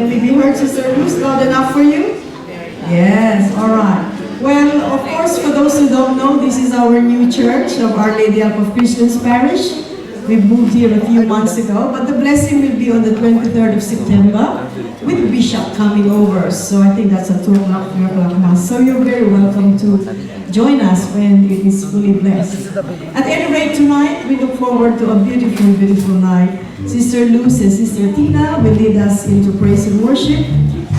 Can we be heard, Sister Luz? Loud enough for you? Yes, all right. Well, of course, for those who don't know, this is our new church of Our Lady of Christians Parish. We moved here a few months ago, but the blessing will be on the 23rd of September with Bishop coming over. So I think that's a 2 o'clock, 3 o'clock mass. So you're very welcome to join us when it is fully blessed. At any rate, tonight, we look forward to a beautiful, beautiful night. Sister Luz and Sister Tina will lead us into praise and worship,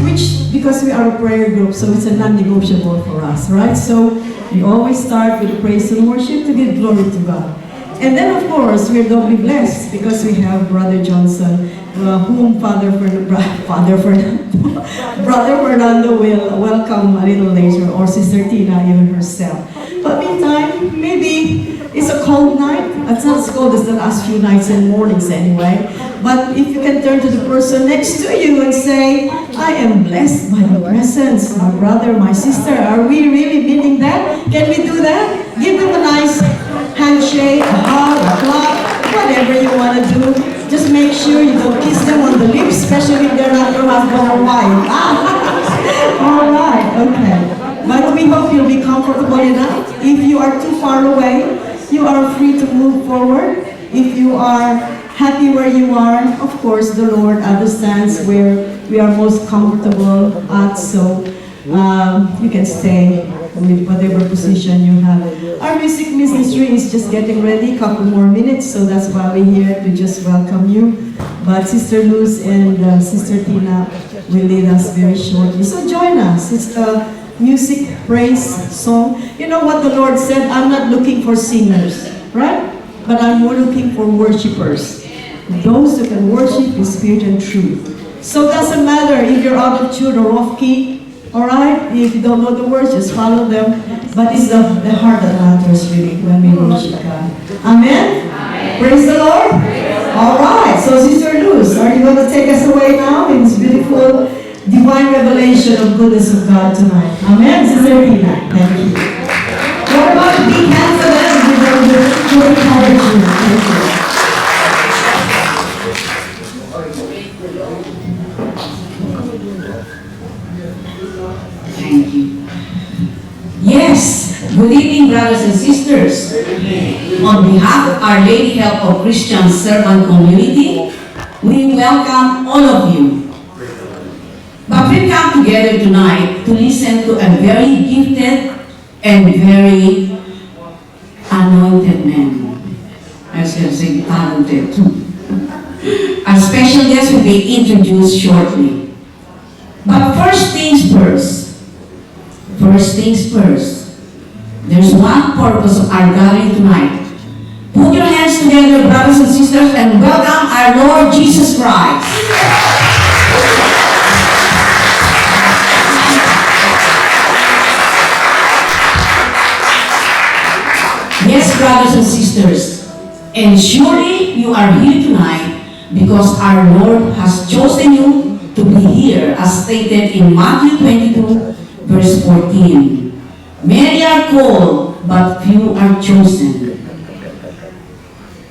which, because we are a prayer group, so it's a non-negotiable for us, right? So we always start with the praise and worship to give glory to God. And then, of course, we're doubly blessed because we have Brother Johnson, whom Brother Fernando will welcome a little later, or Sister Tina even herself. But meantime, maybe it's a cold night. It's not as cold as the last few nights and mornings anyway. But if you can turn to the person next to you and say, I am blessed by the presence, my brother, my sister. Are we really meaning that? Can we do that? Give them a nice handshake, a hug, a clap, whatever you want to do. Just make sure you don't kiss them on the lips, especially if they're not your husband or wife. All right, okay. But we hope you'll be comfortable enough. If you are too far away, you are free to move forward. If you are happy where you are, of course, the Lord understands where we are most comfortable at, so you can stay with whatever position you have. Our music ministry is just getting ready, a couple more minutes, so that's why we're here to just welcome you. But Sister Luz and Sister Tina will lead us very shortly. So join us. It's a music praise song. You know what the Lord said? I'm not looking for singers, right? But I'm more looking for worshipers. Those who can worship in spirit and truth. So it doesn't matter if you're out of tune or off key. All right, if you don't know the words, just follow them. But it's the heart that matters really when we worship God. Amen? Amen. Praise the Lord. All right, so Sister Luz, are you going to take us away now in this beautiful divine revelation of goodness of God tonight? Amen, Sister Tina. Thank you. What about a big hand for them? To encourage you. Thank you. Thank you. Yes, good evening, brothers and sisters. On behalf of Our Lady Help of Christian Servant Community, we welcome all of you. But we come together tonight to listen to a very gifted and very anointed man. I should say talented too. Our special guest will be introduced shortly. But first things first. First things first. There's one purpose of our gathering tonight. Put your hands together, brothers and sisters, and welcome our Lord Jesus Christ. Yes, brothers and sisters, and surely you are here tonight because our Lord has chosen you to be here, as stated in Matthew 22, verse 14. Many are called, but few are chosen.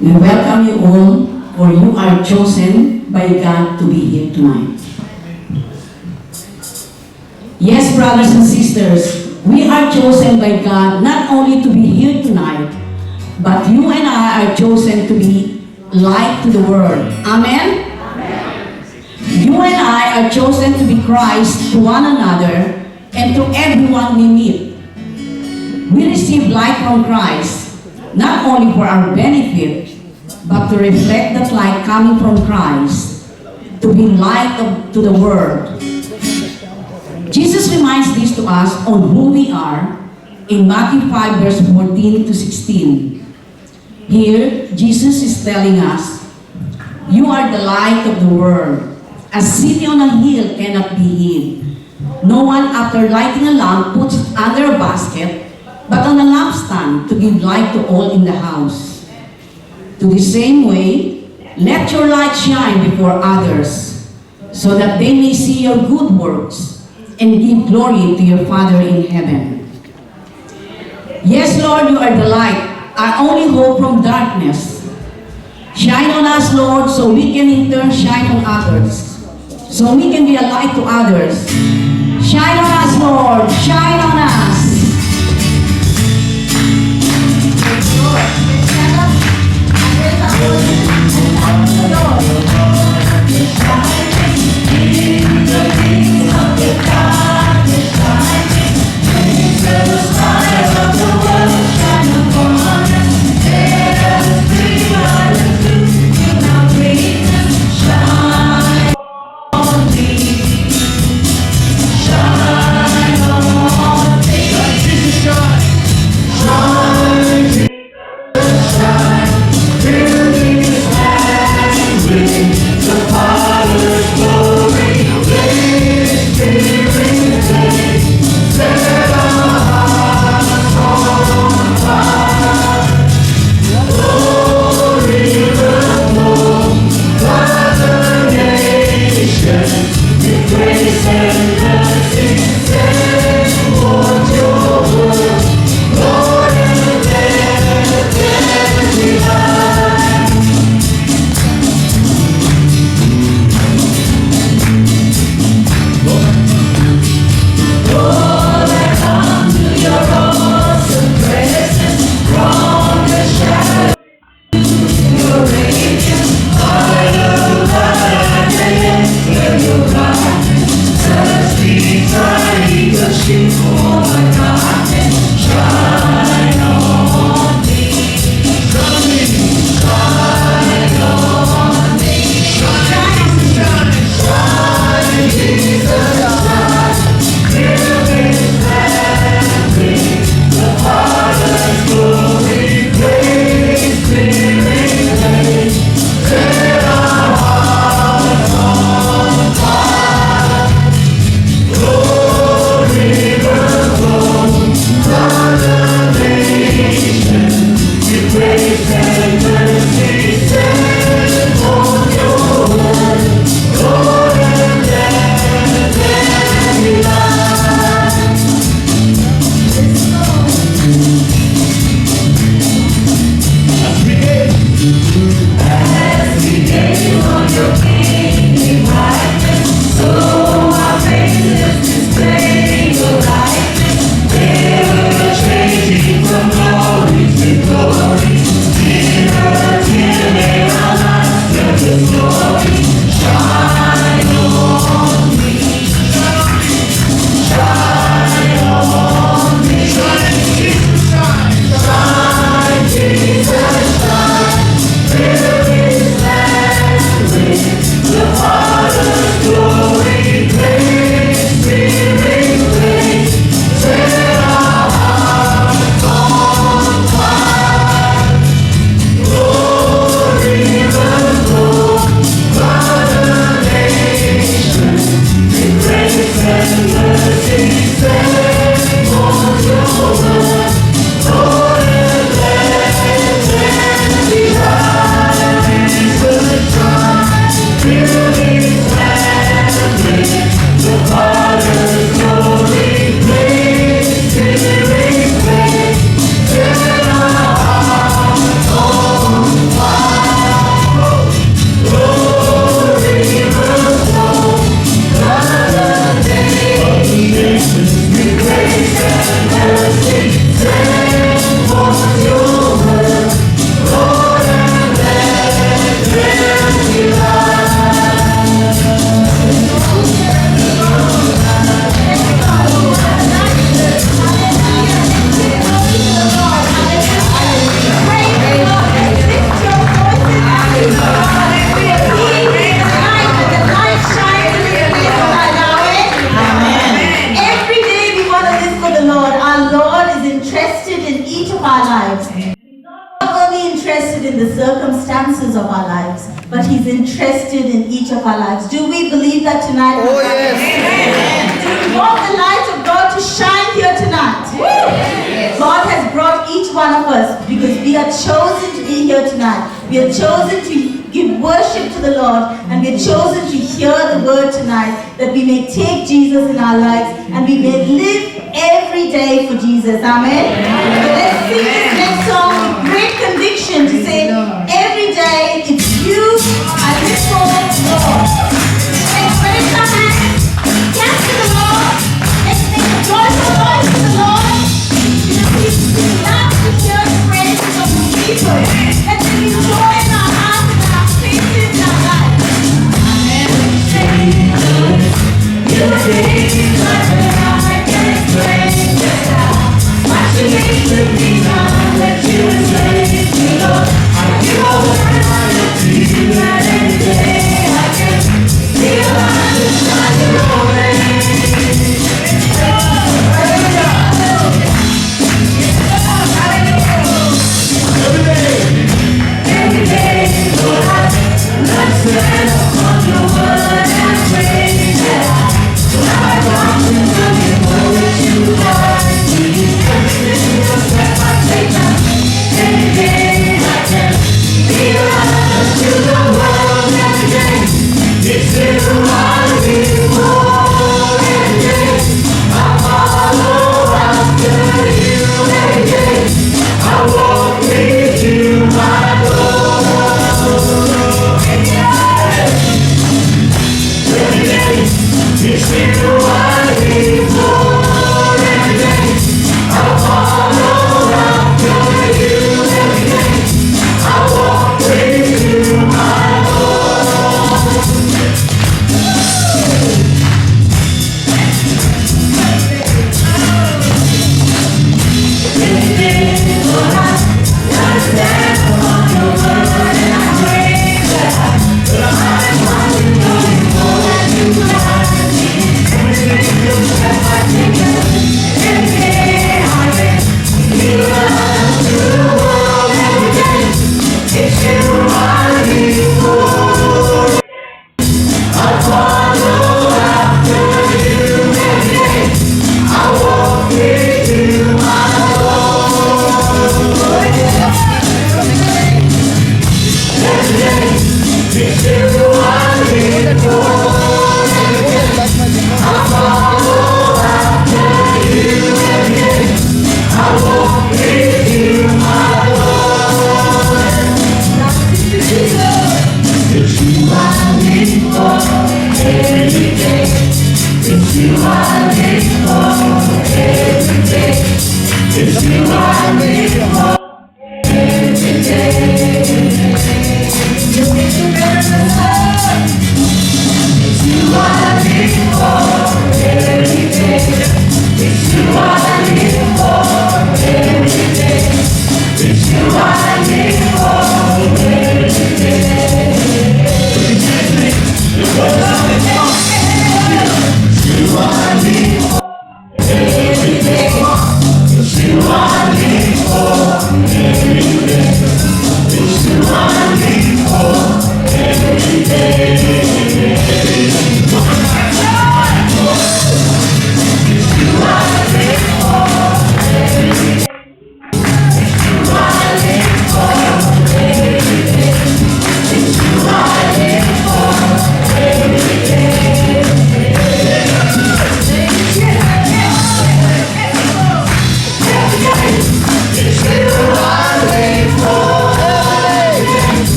We welcome you all, for you are chosen by God to be here tonight. Yes, brothers and sisters, we are chosen by God not only to be here tonight, but you and I are chosen to be light to the world. Amen? Amen. You and I are chosen to be Christ to one another and to everyone we meet. We receive light from Christ, not only for our benefit, but to reflect that light coming from Christ, to be light to the world. Jesus reminds this to us on who we are in Matthew 5, verse 14 to 16. Here, Jesus is telling us, you are the light of the world. A city on a hill cannot be hid. No one, after lighting a lamp, puts it under a basket, but on a lampstand to give light to all in the house. To the same way, let your light shine before others, so that they may see your good works and give glory to your Father in heaven. Yes, Lord, you are the light, our only hope from darkness. Shine on us, Lord, so we can in turn shine on others. so we can be a light to others. Shine on us, Lord. Shine on us. circumstances of our lives, but He's interested in each of our lives. Do we believe that tonight? Oh, yes. Do we want the light of God to shine here tonight? Yes. God has brought each one of us because we are chosen to be here tonight. We are chosen to give worship to the Lord, and we are chosen to hear the word tonight, that we may take Jesus in our lives and we may live every day for Jesus. Amen. So let's sing this next song with great conviction to say, every day it's you I live for, Lord.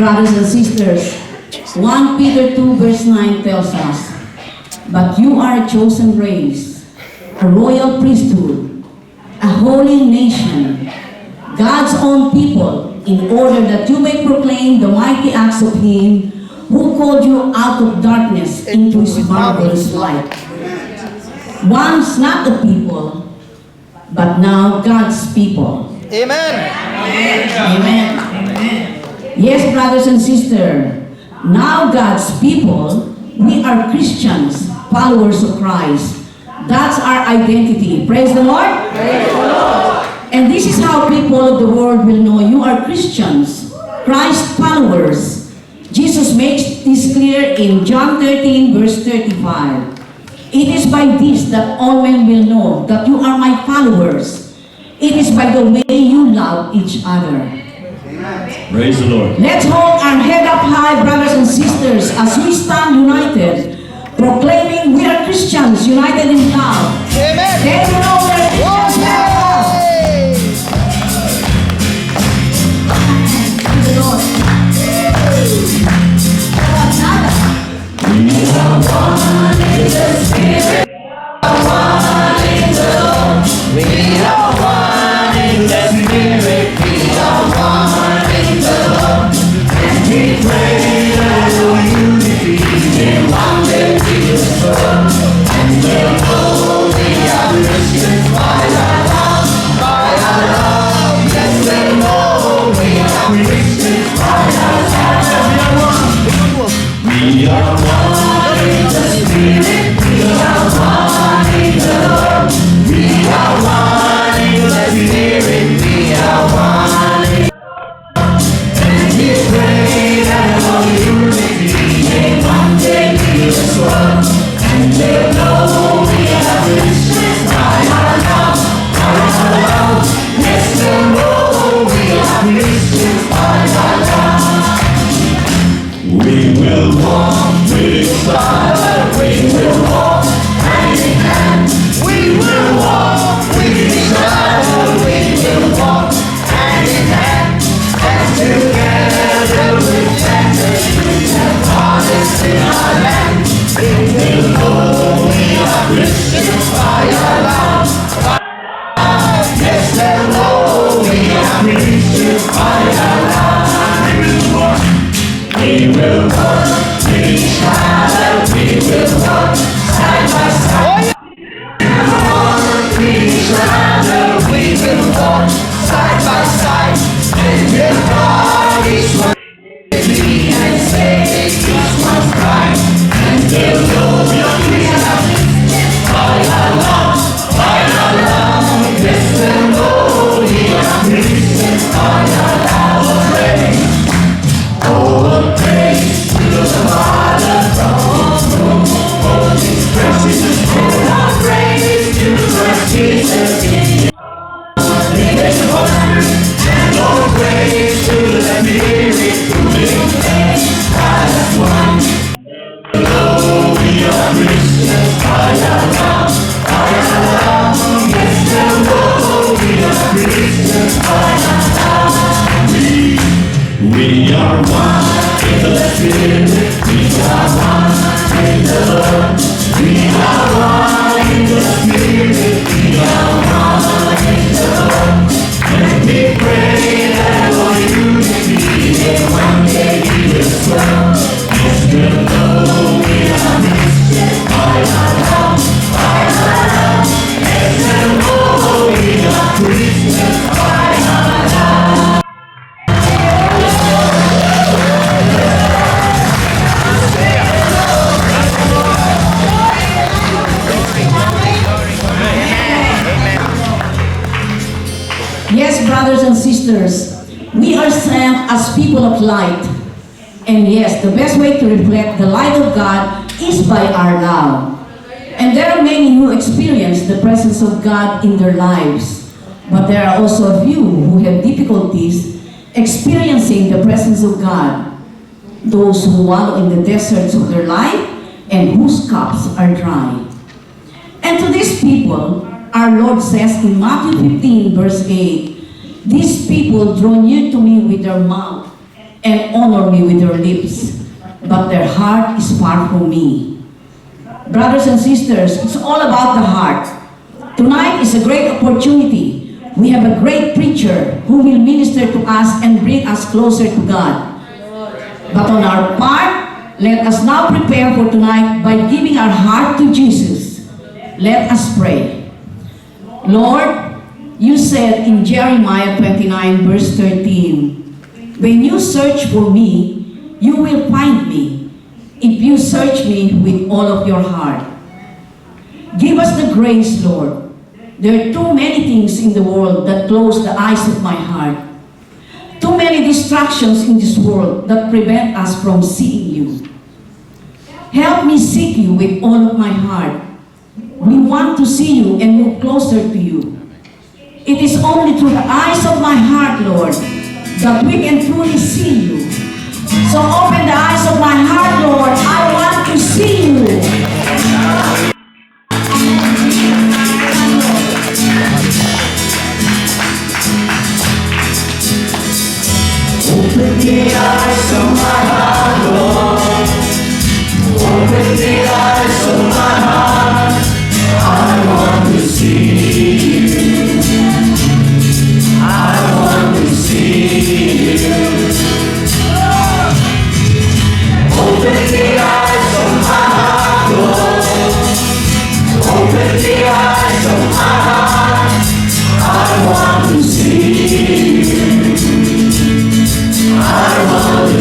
Brothers and sisters, 1 Peter 2 verse 9 tells us, "But you are a chosen race, a royal priesthood, a holy nation, God's own people, in order that you may proclaim the mighty acts of Him who called you out of darkness into His marvelous light." Once not a people, but now God's people. Amen. Amen. Yes, brothers and sisters, now God's people, we are Christians, followers of Christ. That's our identity. Praise the Lord. Praise the Lord. And this is how people of the world will know you are Christians, Christ followers. Jesus makes this clear in John 13 verse 35. "It is by this that all men will know that you are my followers. It is by the way you love each other." Praise the Lord. Let's hold our head up high, brothers and sisters, as we stand united, proclaiming we are Christians united in love. Amen. They will know we are Christians in love. Praise the Lord. We are one in the Spirit. One in the Lord. We are one in the Spirit. We are one in the Lord. And we pray that unity in one day be restored. And we'll know we are Christians by the We are one in the Spirit. We are one in the Lord. We are one in the Spirit. We are one in the Lord. And we pray that all unity in one day we will come. Yes, we'll know we are Christians by our love, by our love. Yes, we'll know we are Christians by our love. Yes, brothers and sisters, we are sent as people of light. And yes, the best way to reflect the light of God is by our love. And there are many who experience the presence of God in their lives. But there are also a few who have difficulties experiencing the presence of God. Those who wallow in the deserts of their life and whose cups are dry. And to these people, our Lord says in Matthew 15, verse 8, "These people draw near to me with their mouth and honor me with their lips, but their heart is far from me." Brothers and sisters, it's all about the heart. Tonight is a great opportunity. We have a great preacher who will minister to us and bring us closer to God. But on our part, let us now prepare for tonight by giving our heart to Jesus. Let us pray. Lord, you said in Jeremiah 29, verse 13, "When you search for me, you will find me, if you search me with all of your heart." Give us the grace, Lord. There are too many things in the world that close the eyes of my heart. Too many distractions in this world that prevent us from seeing you. Help me seek you with all of my heart. We want to see you and move closer to you. It is only through the eyes of my heart, Lord, that we can truly see you. So open the eyes of my heart, Lord. I want to see you. Open the eyes of my heart, Lord. Open the eyes of my heart. I want to see you. I want to see you. Open the eyes of my heart, Lord. Open the eyes of my heart. I want to see you. I want to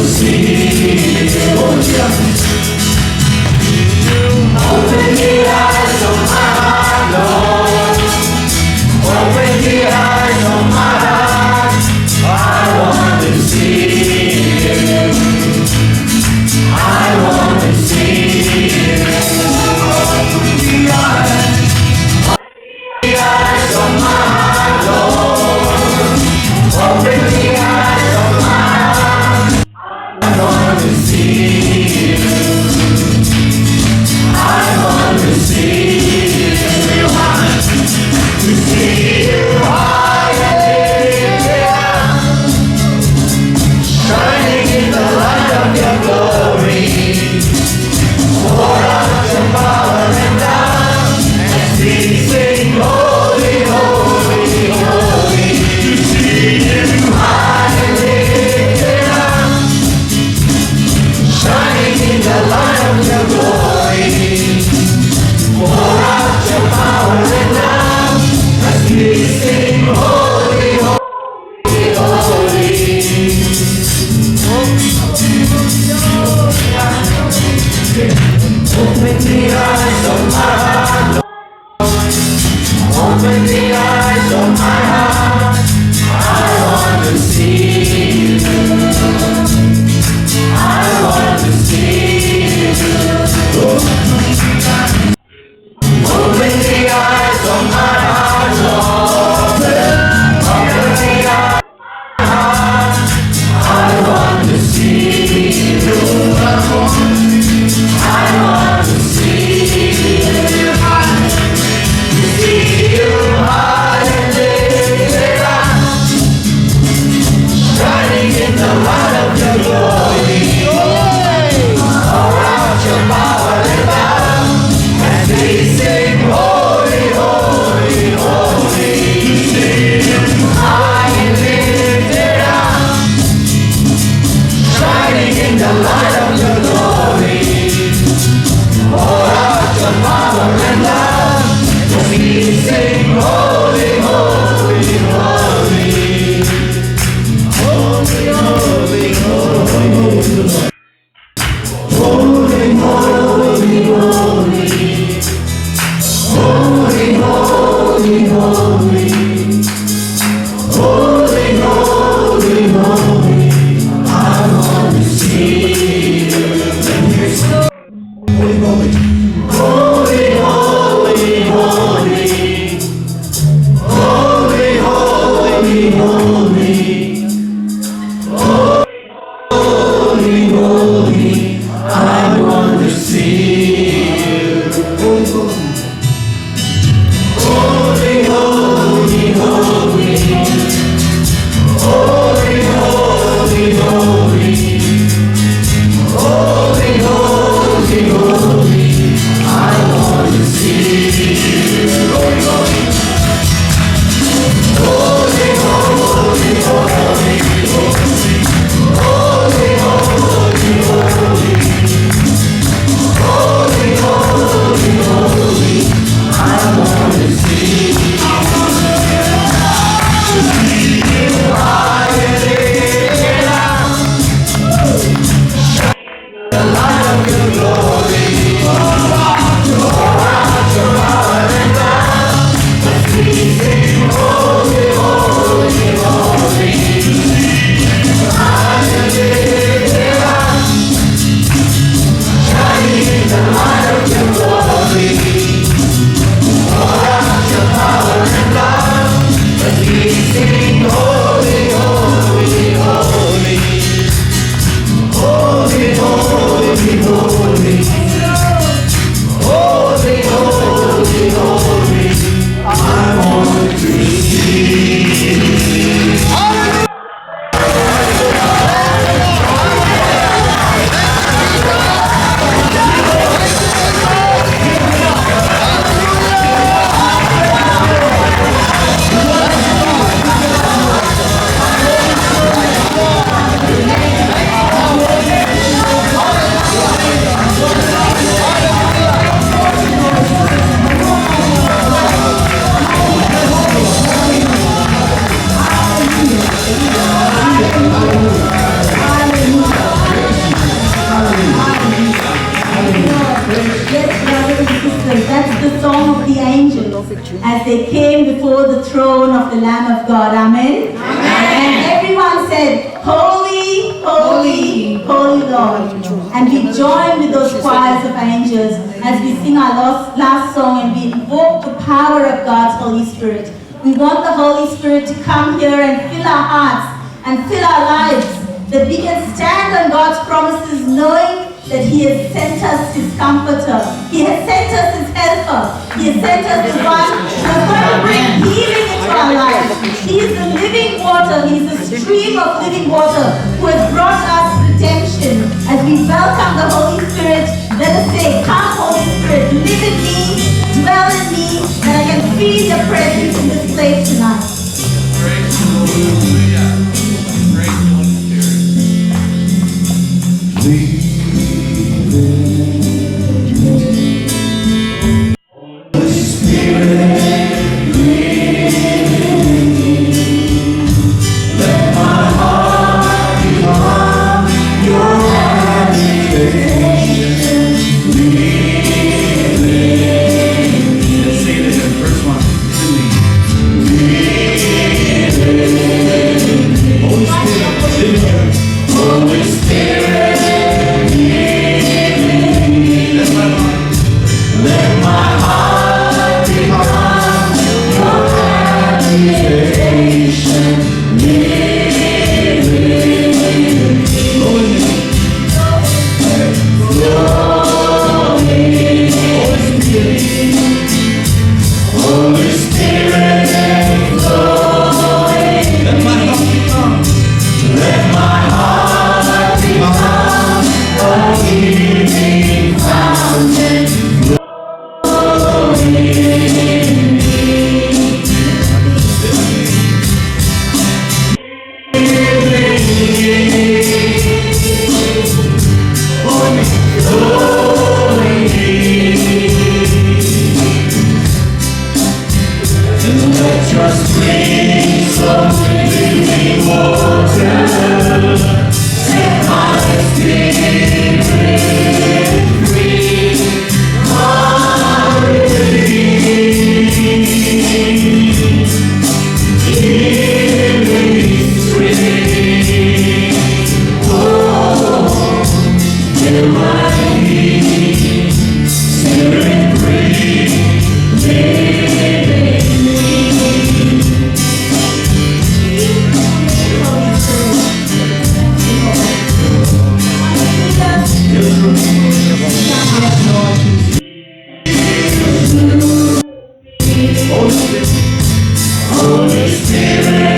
sing holy, holy, holy. Holy, holy, holy. Holy, holy, holy. I want to sing. Yes, brothers and sisters, that's the song of the angels as they came before the throne of the Lamb of God. Amen? And everyone said, Holy, holy, holy Lord. And we join with those choirs of angels as we sing our last song and we invoke the power of God's Holy Spirit. We want the Holy Spirit to come here and fill our hearts and fill our lives, that we can stand on God's promises knowing that He has sent us His comforter. He has sent us His helper. He has sent us the one who is going to bring healing into our lives. He is the living water. He is the stream of living water who has brought us redemption. As we welcome the Holy Spirit, let us say, come Holy Spirit, live in me, dwell in me, and I can feel your presence in this place tonight. Praise the Lord. Hallelujah. Praise the Holy Spirit. Holy Spirit.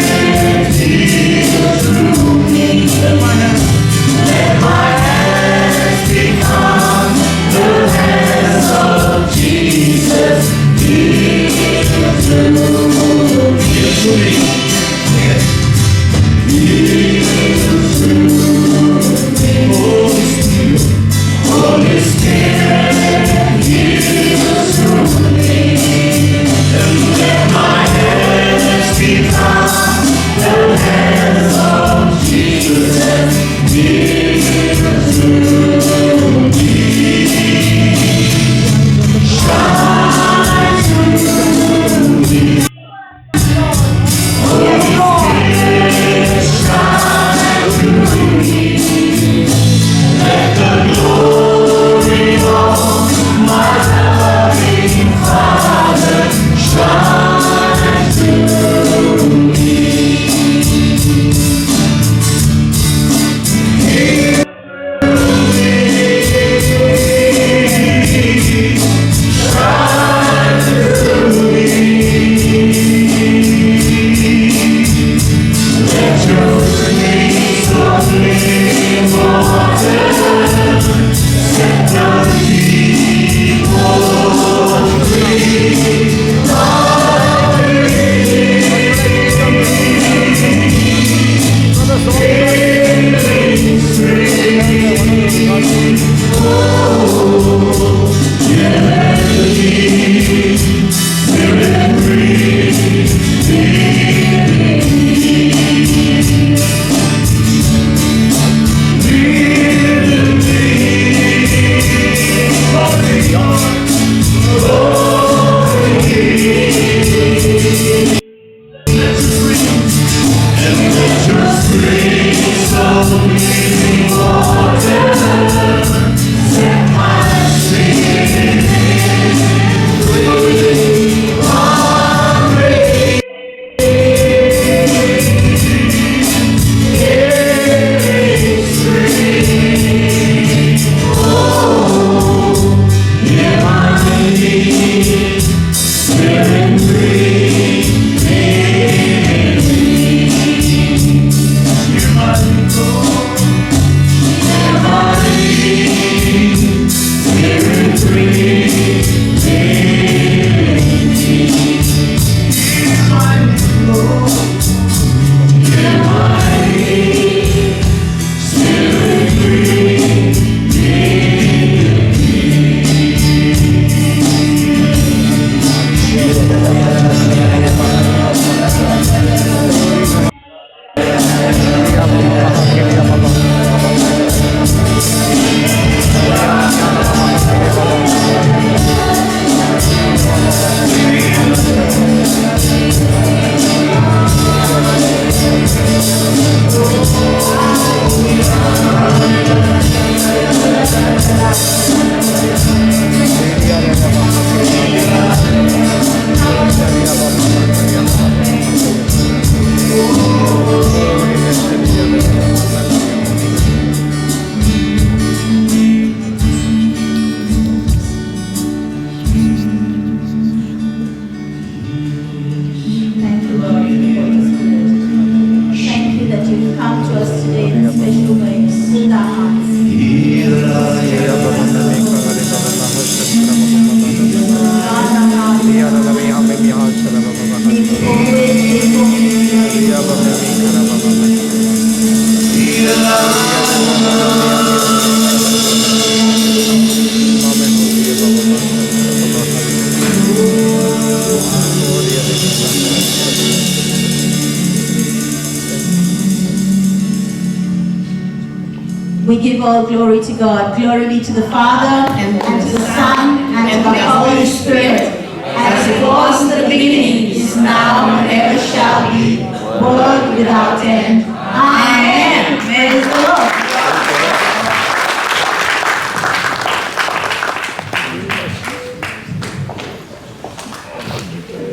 We give all glory to God. Glory be to the Father, and to the Son, and to the Holy Spirit, as it was in the beginning, is now, and ever shall be, world without end. Amen. Praise the Lord.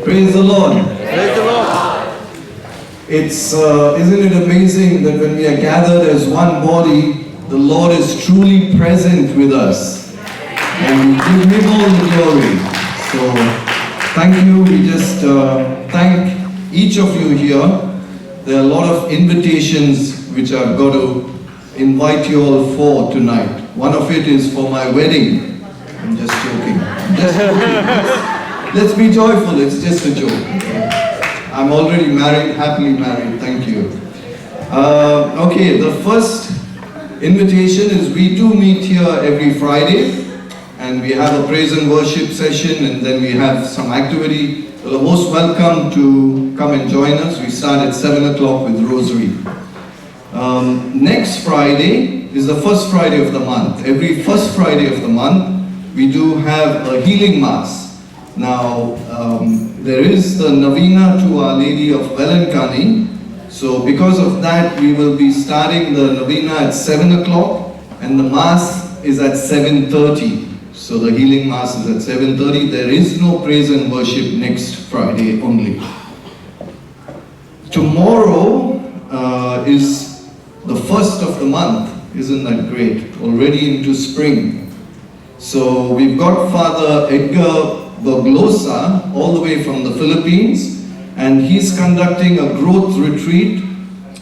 Praise the Lord. Praise the Lord. It's, isn't it amazing that when we are gathered as one body, the Lord is truly present with us. And we give Him all the glory. So, thank you. We just thank each of you here. There are a lot of invitations which I've got to invite you all for tonight. One of it is for my wedding. I'm just joking. Let's be joyful, it's just a joke. I'm already married, happily married, thank you. Okay, the first invitation is we do meet here every Friday, and we have a praise and worship session, and then we have some activity. You're most welcome to come and join us. We start at 7 o'clock with Rosary. Next Friday is the first Friday of the month. Every first Friday of the month, we do have a healing mass. Now, there is the Novena to Our Lady of Velankani. So because of that, we will be starting the Novena at 7 o'clock, and the Mass is at 7:30. So the healing Mass is at 7:30. There is no praise and worship next Friday only. Tomorrow is the first of the month. Isn't that great? Already into spring. So we've got Father Edgar Berglosa, all the way from the Philippines, and he's conducting a growth retreat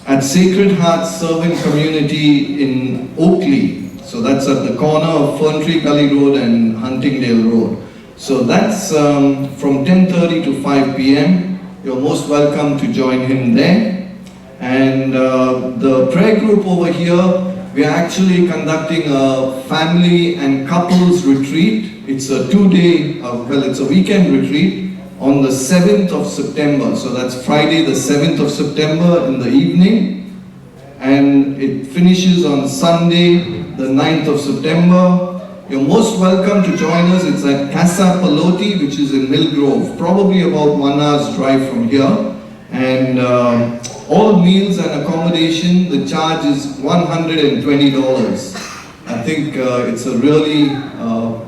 at Sacred Heart Servant Community in Oakley. So that's at the corner of Ferntree Gully Road and Huntingdale Road. So that's from 10:30 to 5 p.m. You're most welcome to join him there. And the prayer group over here, we are actually conducting a family and couples retreat. It's a 2-day, it's a weekend retreat on the 7th of September. So that's Friday the 7th of September in the evening. And it finishes on Sunday the 9th of September. You're most welcome to join us. It's at Casa Paloti, which is in Mill Grove, probably about 1 hour's drive from here. And All meals and accommodation, the charge is $120. I think it's a really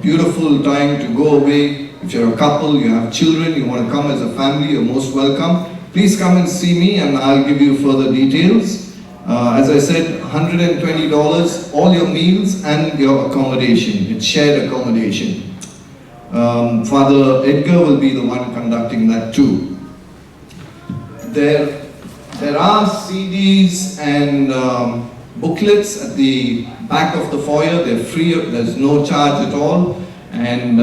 beautiful time to go away. If you're a couple, you have children, you want to come as a family, you're most welcome. Please come and see me and I'll give you further details. As I said, $120, all your meals and your accommodation. It's shared accommodation. Father Edgar will be the one conducting that too. There are CDs and booklets at the back of the foyer. They're free, there's no charge at all. And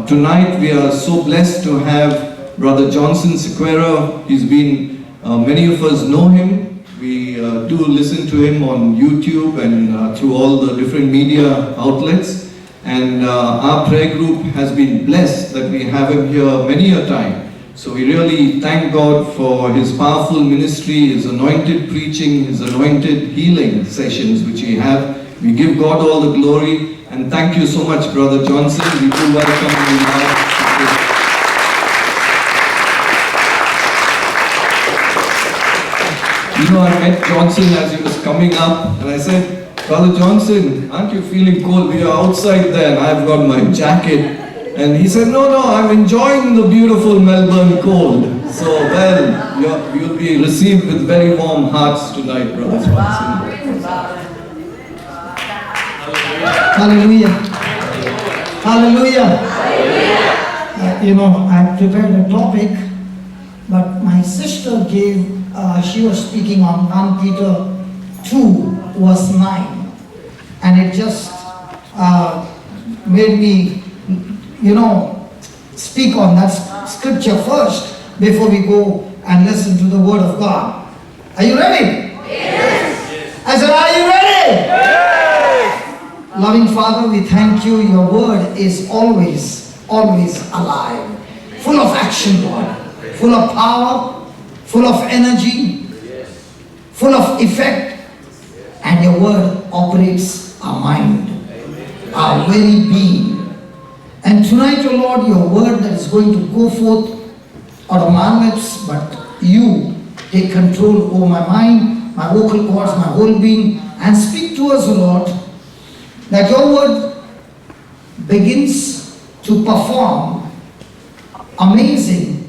tonight we are so blessed to have Brother Johnson Sequeira. He's been, many of us know him. We do listen to him on YouTube and through all the different media outlets. And our prayer group has been blessed that we have him here many a time. So we really thank God for his powerful ministry, his anointed preaching, his anointed healing sessions which we have. We give God all the glory and thank you so much, Brother Johnson. We do welcome you now. You know, I met Johnson as he was coming up and I said, Brother Johnson, aren't you feeling cold? We are outside there and I've got my jacket. And he said, no, I'm enjoying the beautiful Melbourne cold. So, well, you'll be received with very warm hearts tonight, Brother Johnson. Hallelujah. Hallelujah. I prepared a topic, but my sister she was speaking on 1 Peter 2, verse 9. And it just made me, speak on that scripture first before we go and listen to the word of God. Are you ready? Yes. I said, are you ready? Yes. Loving Father, we thank you. Your word is always alive. Full of action, Lord. Full of power, full of energy, full of effect. And your word operates our mind, our very being. And tonight, O Lord, your word that is going to go forth out of my lips, but you take control over my mind, my vocal cords, my whole being, and speak to us, O Lord, that your word begins to perform amazing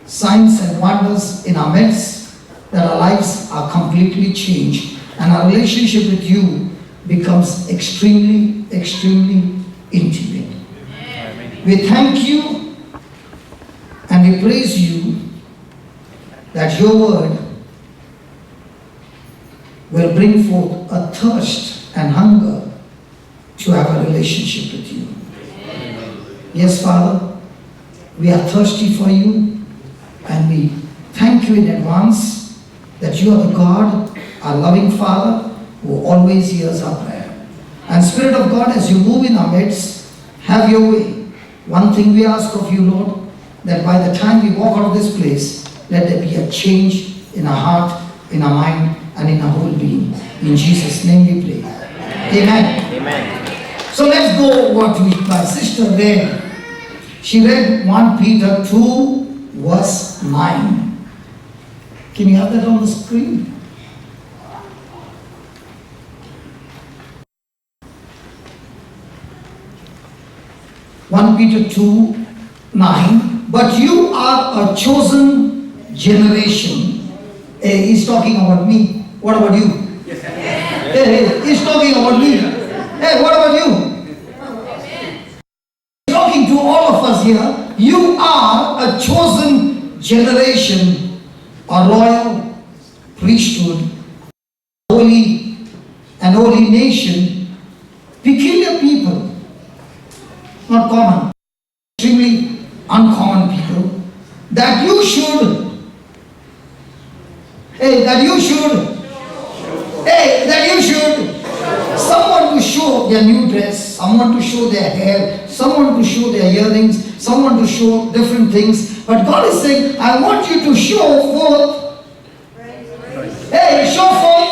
signs and wonders in our midst, that our lives are completely changed, and our relationship with you becomes extremely, extremely intimate. We thank you and we praise you that your word will bring forth a thirst and hunger to have a relationship with you. Yes, Father, we are thirsty for you and we thank you in advance that you are the God, our loving Father, who always hears our prayer. And Spirit of God, as you move in our midst, have your way. One thing we ask of you, Lord, that by the time we walk out of this place, let there be a change in our heart, in our mind, and in our whole being. In Jesus' name we pray. Amen. Amen. So let's go what my sister read. She read 1 Peter 2, verse 9. Can you have that on the screen? Peter 2, 9. But you are a chosen generation. Hey, he's talking about me. What about you? Hey, he's talking about me. Hey, what about you? He's talking to all of us here. You are a chosen generation, a royal priesthood, holy nation, peculiar people. Not common, extremely uncommon people, that you should someone to show their new dress, someone to show their hair, someone to show their earrings, someone to show different things. But God is saying, I want you to show forth. Show forth.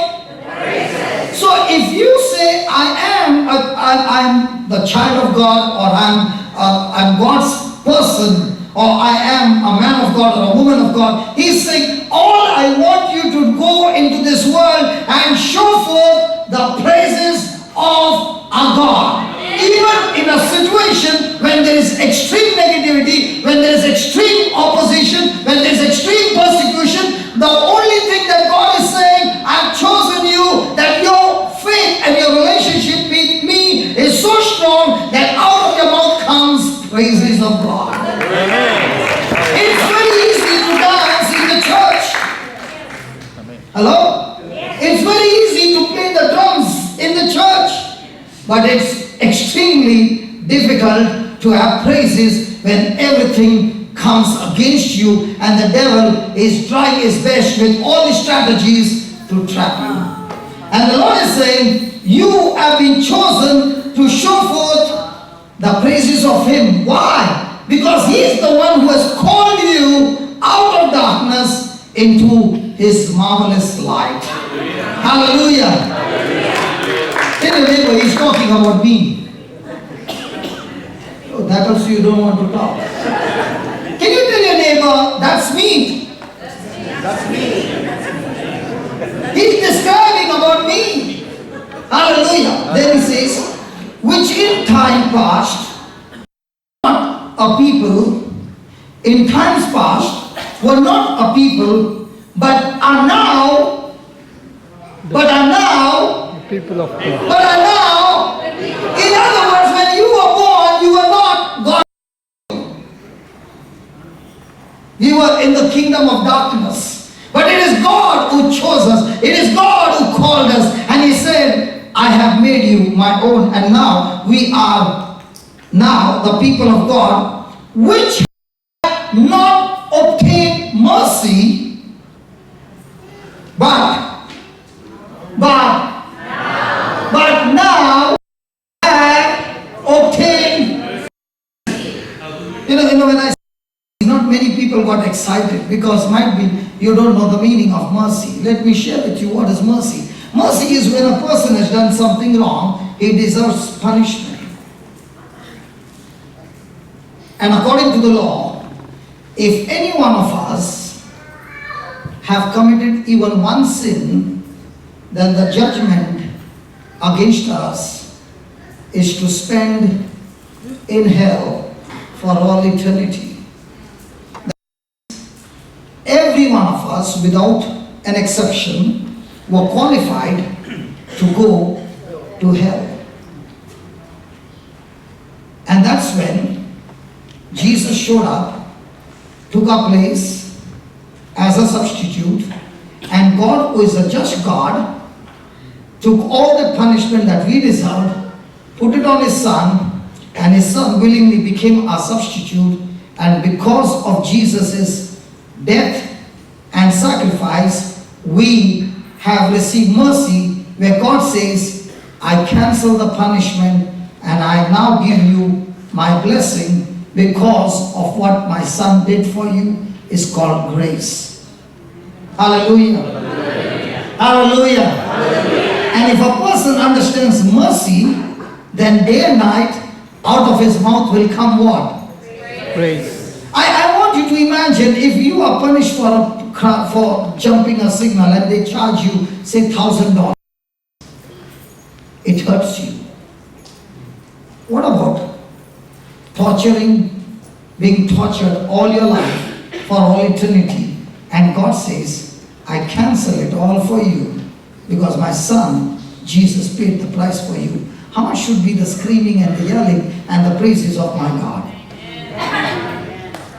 So if you say, I'm the child of God, or I'm God's person, or I am a man of God or a woman of God, He's saying, all I want you to Hello? It's very easy to play the drums in the church, but it's extremely difficult to have praises when everything comes against you and the devil is trying his best with all his strategies to trap you. And the Lord is saying, you have been chosen to show forth the praises of Him. Why? Because He is the one who has called you out of darkness into His marvelous light. Hallelujah. Tell your neighbor, he's talking about me. Oh, that also you don't want to talk. Can you tell your neighbor, that's me? That's me. He's describing about me. Hallelujah. Then he says, which in time past, not a people, in times past, were not a people, but are now, people of God. but are now, in other words, when you were born, you were not God. You were in the kingdom of darkness. But it is God who chose us. It is God who called us. And He said, I have made you my own. And now we are now the people of God, which have not obtained mercy, but now have obtained. You know when I say, not many people got excited because might be you don't know the meaning of mercy. Let me share with you what is mercy. Mercy is when a person has done something wrong, he deserves punishment. And according to the law, if any one of us have committed even one sin, then the judgment against us is to spend in hell for all eternity. Every one of us, without an exception, were qualified to go to hell. And that's when Jesus showed up, took our place as a substitute, and God, who is a just God, took all the punishment that we deserved, put it on His Son, and His Son willingly became our substitute. And because of Jesus' death and sacrifice, we have received mercy, where God says, I cancel the punishment and I now give you my blessing because of what my Son did for you. Is called grace. Hallelujah. Hallelujah. And if a person understands mercy, then day and night out of his mouth will come what? Praise. I want you to imagine if you are punished for jumping a signal and they charge you, say, $1,000. It hurts you. What about being tortured all your life for all eternity? And God says, I cancel it all for you because my Son, Jesus, paid the price for you. How much should be the screaming and the yelling and the praises of my God?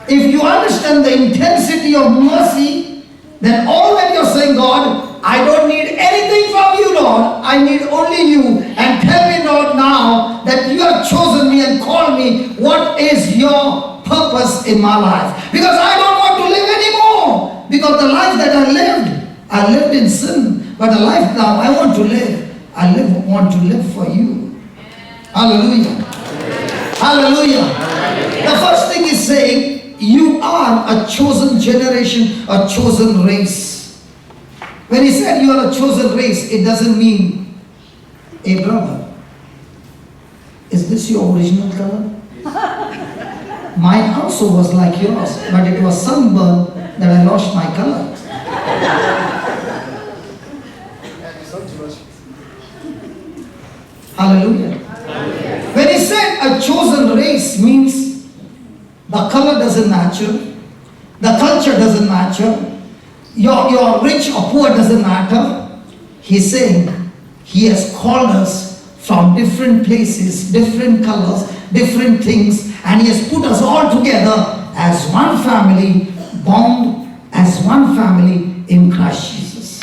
If you understand the intensity of mercy, then all that you're saying, God, I don't need anything from you, Lord. I need only you. And tell me, Lord, now that you have chosen me and called me, what is your purpose in my life? Because I don't want to live anymore. Because the life that I lived in sin. But the life now I want to live, want to live for you. Hallelujah. Hallelujah. The first thing is saying, you are a chosen generation, a chosen race. When he said you are a chosen race, it doesn't mean, hey brother, is this your original color? Mine also was like yours, but it was sunburn that I lost my color. Hallelujah. When he said a chosen race means the color doesn't matter, the culture doesn't matter, you're rich or poor doesn't matter. He's saying he has called us from different places, different colors, different things, and he has put us all together as one family, bound as one family in Christ Jesus.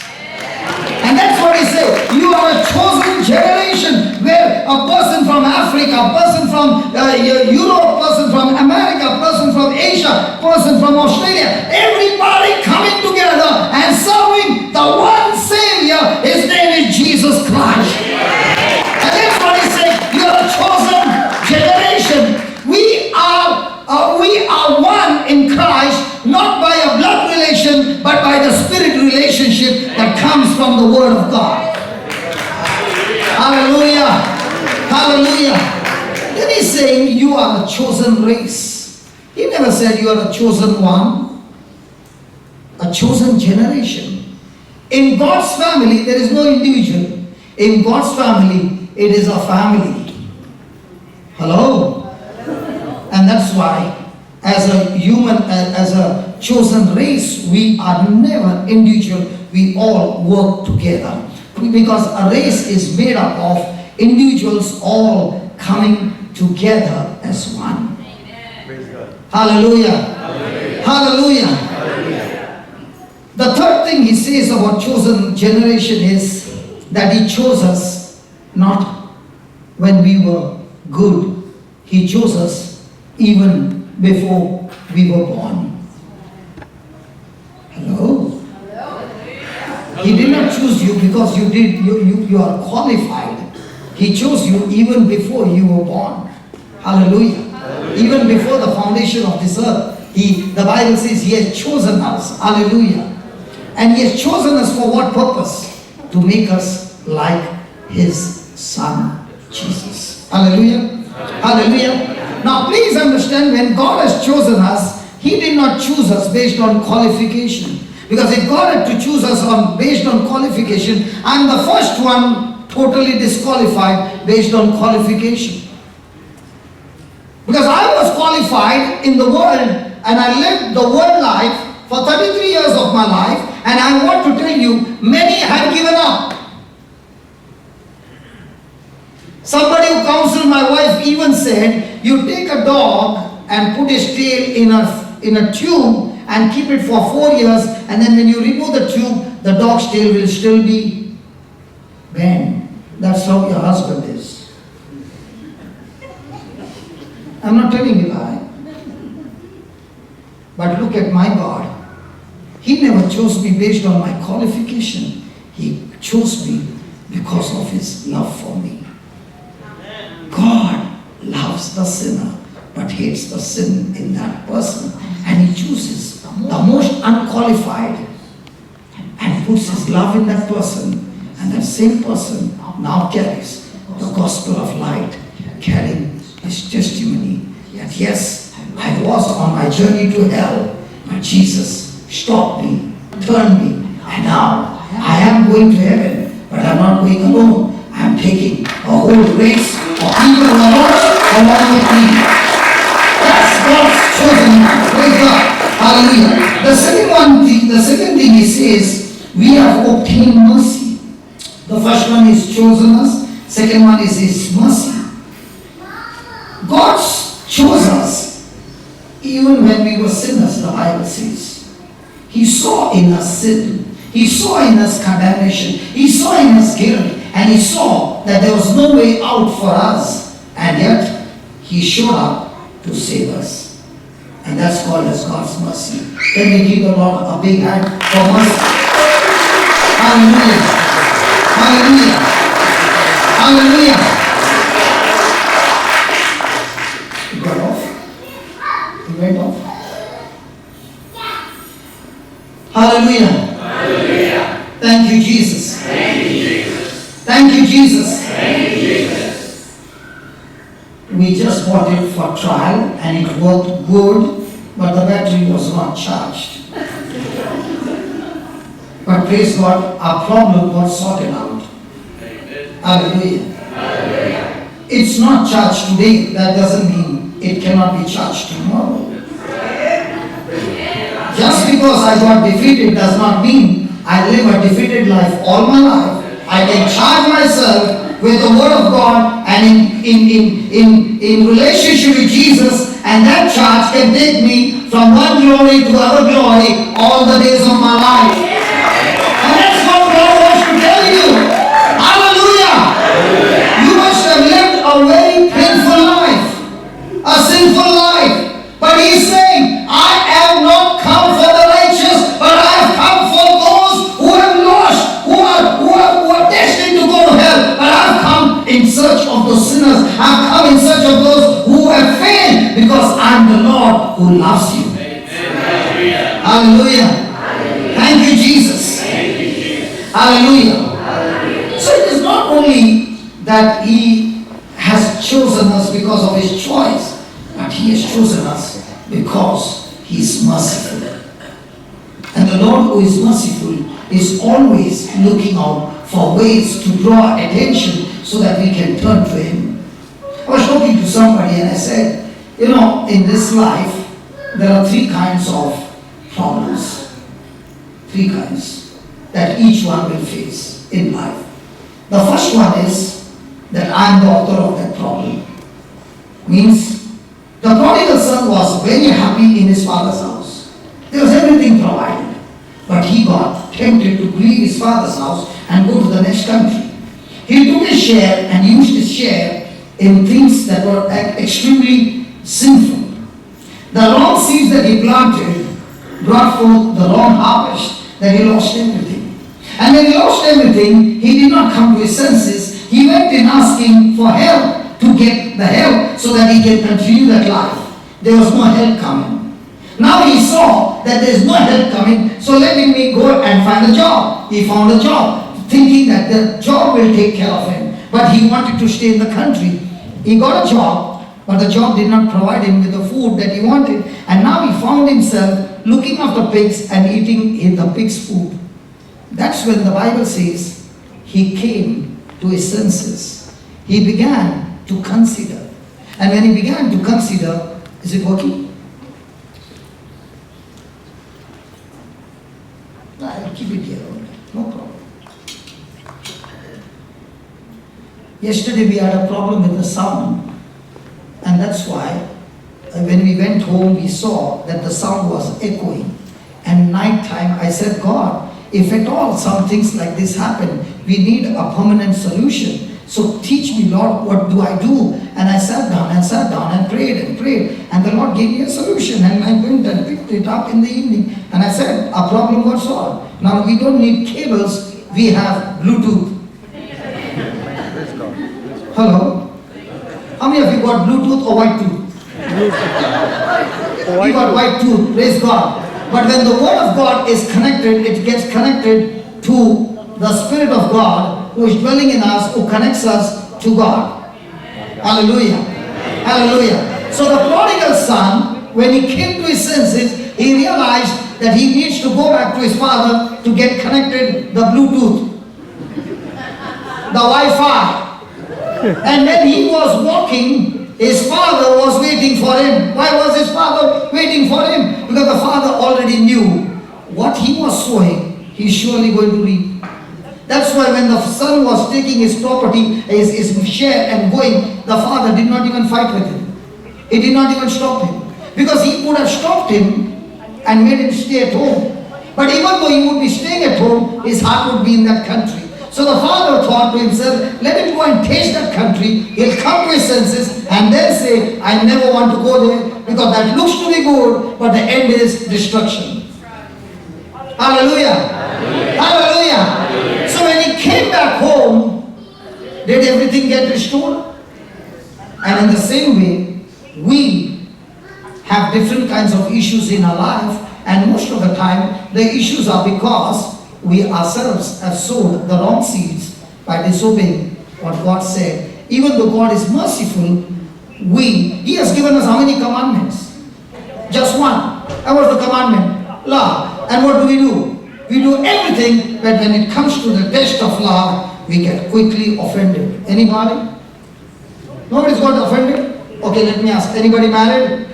a person from Africa, a person from Europe, a person from America, a person from Asia, a person from Australia, everybody coming together and serving the one Savior. His name is Jesus Christ. And that's what he said, you are a chosen generation. We are one in Christ, not by a blood relation, but by the spirit relationship that comes from the Word of God. Hallelujah. Hallelujah. Then he's saying you are a chosen race. He never said you are a chosen one, a chosen generation. In God's family, there is no individual. In God's family, it is a family. Hello? And that's why, as a human, as a chosen race, we are never individual. We all work together. Because a race is made up of individuals all coming together as one. Hallelujah. Hallelujah. Hallelujah. Hallelujah. The third thing he says about chosen generation is that he chose us not when we were good. He chose us even before we were born. Hello? He did not choose you because you are qualified. He chose you even before you were born. Hallelujah. Hallelujah. Even before the foundation of this earth, the Bible says he has chosen us. Hallelujah. And he has chosen us for what purpose? To make us like his son, Jesus. Hallelujah. Hallelujah. Now please understand, when God has chosen us, he did not choose us based on qualification. Because if God had to choose us based on qualification, I'm the first one totally disqualified based on qualification. Because I was qualified in the world and I lived the world life for 33 years of my life, and I want to tell you, many have given up. Somebody who counseled my wife even said, you take a dog and put his tail in a tube and keep it for 4 years, and then when you remove the tube, the dog's tail will still be bent. That's how your husband is. I'm not telling you that. But look at my God. He never chose me based on my qualification. He chose me because of his love for me. God loves the sinner but hates the sin in that person, and he chooses the most unqualified and puts his love in that person, and that same person now carries the gospel of light, carrying his testimony that yes, I was on my journey to hell, but Jesus stopped me, turned me, and now I am going to heaven, but I'm not going alone. I'm taking a whole race of people who are lost along with me. That's God's chosen man. Praise God. Hallelujah. The second thing he says, we have obtained mercy. The first one is chosen us. Second one is his mercy. God chose us even when we were sinners, the Bible says. He saw in us sin. He saw in us condemnation. He saw in us guilt. And he saw that there was no way out for us. And yet, he showed up to save us. And that's called as God's mercy. Can we give the Lord a big hand for mercy? Hallelujah. Hallelujah. Hallelujah. He got off. He went off. Hallelujah. Hallelujah. Thank you, Jesus. Thank you, Jesus. Thank you, Jesus. Thank you, Jesus. We just bought it for trial and it worked good, but the battery was not charged. But praise God, our problem was sorted out. Hallelujah. Hallelujah. It's not charged today, that doesn't mean it cannot be charged tomorrow. Just because I got defeated does not mean I live a defeated life all my life. I can charge myself with the Word of God and in relationship with Jesus, and that charge can take me from one glory to other glory all the days of my life. And that's what God wants to tell you. Hallelujah! You must have lived Hallelujah. So it is not only that He has chosen us because of His choice, but He has chosen us because He is merciful. And the Lord who is merciful is always looking out for ways to draw attention so that we can turn to Him. I was talking to somebody and I said, you know, in this life, there are three kinds of problems. Three kinds that each one will face in life. The first one is that I am the author of that problem. Means the prodigal son was very happy in his father's house. There was everything provided. But he got tempted to leave his father's house and go to the next country. He took his share and used his share in things that were extremely sinful. The wrong seeds that he planted brought forth the wrong harvest, that he lost everything. And when he lost everything, he did not come to his senses. He went in asking for help to get the help so that he can continue that life. There was no help coming. Now he saw that there is no help coming, so let me go and find a job. He found a job, thinking that the job will take care of him. But he wanted to stay in the country. He got a job, but the job did not provide him with the food that he wanted. And now he found himself looking after pigs and eating in the pigs' food. That's when the Bible says he came to his senses. He began to consider. And when he began to consider, is it working? I'll keep it here, no problem. Yesterday we had a problem with the sound, and that's why when we went home we saw that the sound was echoing. And night time I said, God, if at all some things like this happen, we need a permanent solution. So teach me, Lord, what do I do? And I sat down and prayed and prayed. And the Lord gave me a solution. And I went and picked it up in the evening. And I said, our problem got solved. Now we don't need cables, we have Bluetooth. Hello? How many of you got Bluetooth or white tooth? We got white tooth, praise God. But when the word of God is connected, it gets connected to the Spirit of God who is dwelling in us, who connects us to God. Hallelujah. Hallelujah. So the prodigal son, when he came to his senses, he realized that he needs to go back to his father to get connected, the Bluetooth, the Wi-Fi. And when he was walking, his father was waiting for him. Why was his father waiting for him? Because the father already knew what he was sowing, he's surely going to reap. That's why when the son was taking his property, his share and going, the father did not even fight with him. He did not even stop him. Because he could have stopped him and made him stay at home. But even though he would be staying at home, his heart would be in that country. So the father thought to himself, let him go and taste that country, he'll come to his senses and then say, I never want to go there because that looks to be good, but the end is destruction. Hallelujah. Hallelujah. So when he came back home, did everything get restored? And in the same way, we have different kinds of issues in our life, and most of the time the issues are because we ourselves have sowed the wrong seeds by disobeying what God said. Even though God is merciful, He has given us how many commandments? Just one. That was the commandment, love. And what do? We do everything, but when it comes to the test of love, we get quickly offended. Anybody? Nobody's got offended? Okay, let me ask. Anybody married?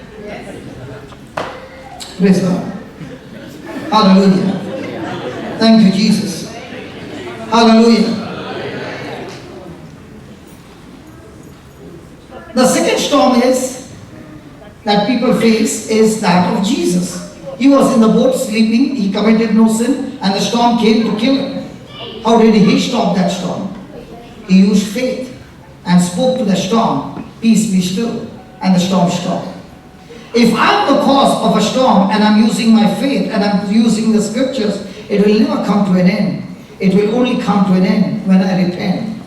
Praise God. Hallelujah. Thank you, Jesus. Hallelujah. The second storm that people face is that of Jesus. He was in the boat sleeping, he committed no sin, and the storm came to kill him. How did he stop that storm? He used faith and spoke to the storm, peace be still, and the storm stopped. If I'm the cause of a storm and I'm using my faith and I'm using the scriptures, it will never come to an end. It will only come to an end when I repent.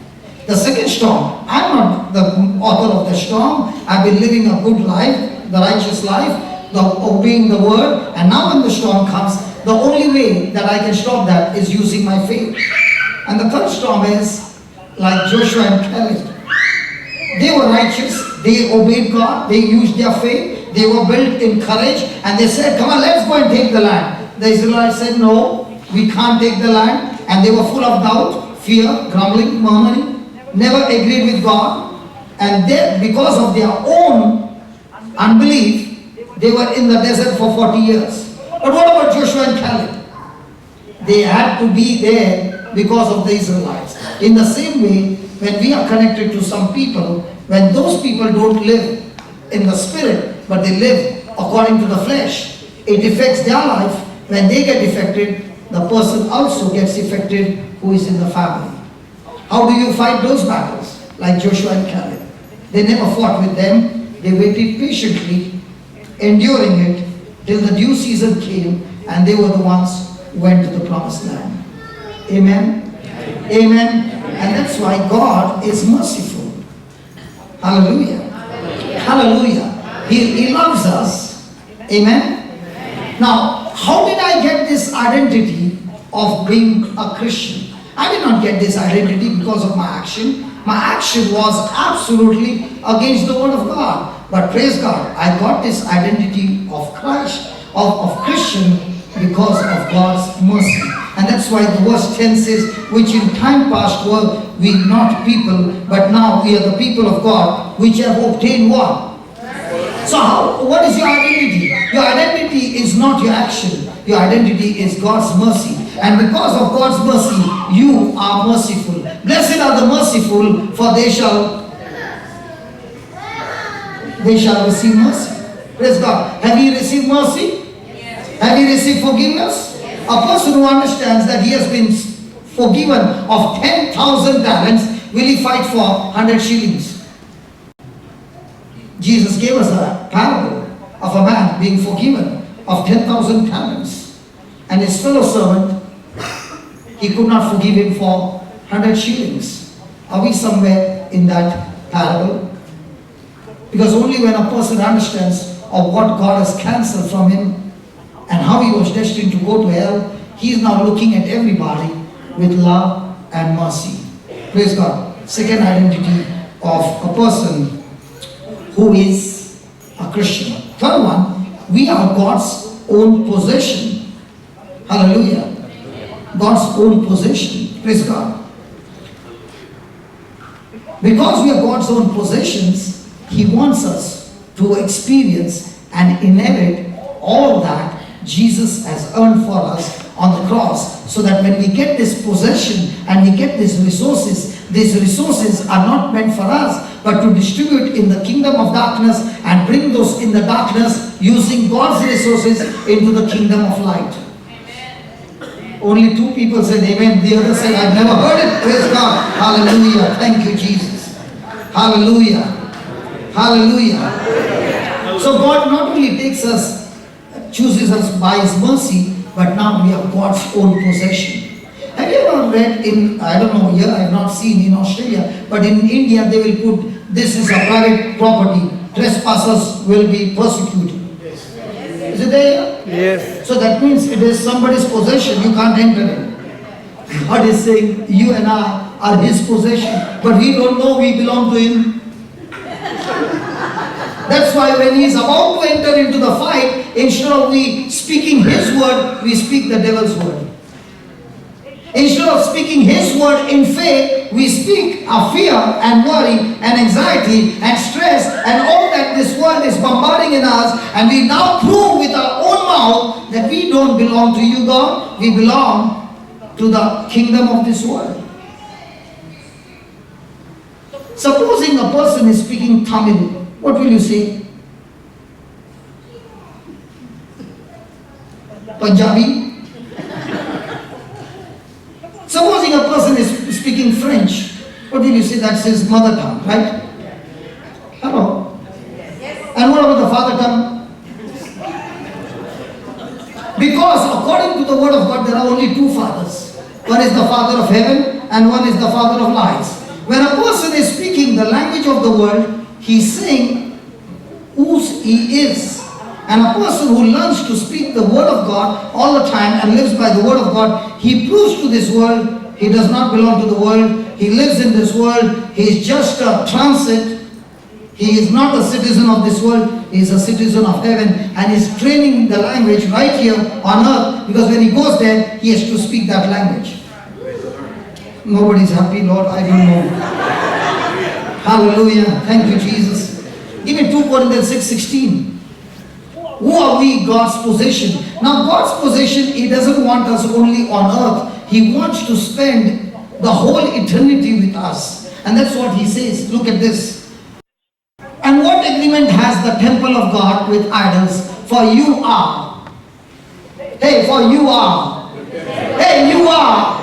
The second storm, I'm not the author of the storm. I've been living a good life, the righteous life, obeying the word, and now when the storm comes, the only way that I can stop that is using my faith. And the third storm is like Joshua and Caleb. They were righteous, they obeyed God, they used their faith, they were built in courage, and they said, come on, let's go and take the land. The Israelites said, no, we can't take the land. And they were full of doubt, fear, grumbling, murmuring, never agreed with God. And they, because of their own unbelief, they were in the desert for 40 years. But what about Joshua and Caleb? They had to be there because of the Israelites. In the same way, when we are connected to some people, when those people don't live in the spirit, but they live according to the flesh, it affects their life. When they get affected, the person also gets affected who is in the family. How do you fight those battles? Like Joshua and Caleb. They never fought with them. They waited patiently, enduring it till the due season came, and they were the ones who went to the promised land. Amen? Amen. And that's why God is merciful. Hallelujah. Hallelujah. He loves us. Amen. Now, how did I get this identity of being a Christian? I did not get this identity because of my action. My action was absolutely against the word of God. But praise God, I got this identity of Christ, of Christian, because of God's mercy. And that's why the verse 10 says, which in time past were we not people, but now we are the people of God, which have obtained what? So what is your identity? Your identity is not your action. Your identity is God's mercy. And because of God's mercy, you are merciful. Blessed are the merciful, for they shall receive mercy. Praise God. Have you received mercy? Yes. Have you received forgiveness? Yes. A person who understands that he has been forgiven of 10,000 talents, will he fight for 100 shillings? Jesus gave us a parable of a man being forgiven of 10,000 talents. And his fellow servant, he could not forgive him for 100 shillings. Are we somewhere in that parable? Because only when a person understands of what God has cancelled from him and how he was destined to go to hell, he is now looking at everybody with love and mercy. Praise God. Second identity of a person who is a Christian. Third one, we are God's own possession. Hallelujah. God's own possession. Praise God. Because we are God's own possessions, He wants us to experience and inherit all that Jesus has earned for us on the cross, so that when we get this possession and we get these resources are not meant for us, but to distribute in the kingdom of darkness and bring those in the darkness using God's resources into the kingdom of light. Amen. Only two people said amen. The other said, I've never heard it. Praise God. Hallelujah. Thank you, Jesus. Hallelujah. Hallelujah. So God not only chooses us by His mercy, but now we are God's own possession. Have you ever read in, I don't know, here I have not seen in Australia, but in India they will put, this is a private property, trespassers will be persecuted. Is it there? Yes. So that means it is somebody's possession, you can't enter it. God is saying, you and I are His possession, but we don't know we belong to Him. That's why when He is about to enter into the fight, instead of we speaking His word, we speak the devil's word. Instead of speaking His word in faith, we speak our fear and worry and anxiety and stress and all that this world is bombarding in us, and we now prove with our own mouth that we don't belong to you, God. We belong to the kingdom of this world. Supposing a person is speaking Tamil, what will you say? Punjabi? Supposing a person is speaking French, what will you say? That's his mother tongue, right? Hello? And what about the father tongue? Because according to the word of God, there are only two fathers. One is the Father of heaven and one is the Father of lies. When a person is speaking the language of the world, he is saying whose he is. And a person who learns to speak the word of God all the time and lives by the word of God, he proves to this world He does not belong to the world. He lives in this world. He is just a transit. He is not a citizen of this world. He is a citizen of heaven, and he is training the language right here on earth, because when he goes there, he has to speak that language. Nobody's happy, Lord, I don't know. Hallelujah. Thank you, Jesus. Give me 2 Corinthians 6:16. Who are we? God's possession. Now God's possession, He doesn't want us only on earth. He wants to spend the whole eternity with us. And that's what He says. Look at this. And what agreement has the temple of God with idols? For you are. Hey, for you are. Hey, you are.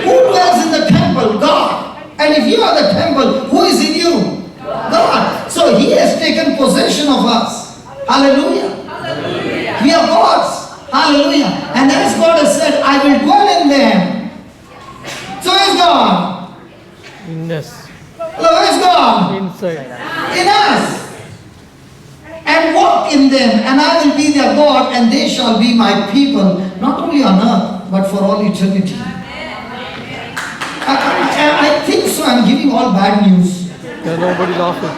Who dwells in the temple? God. And if you are the temple, who is in you? God. So He has taken possession of us. Hallelujah. Hallelujah. We are God's. Hallelujah. And as God has said, I will dwell in them. So is God. Yes. Hello, is God? Inside. In us. And walk in them, and I will be their God, and they shall be my people, not only on earth, but for all eternity. I think so. I'm giving all bad news. There's nobody laughing.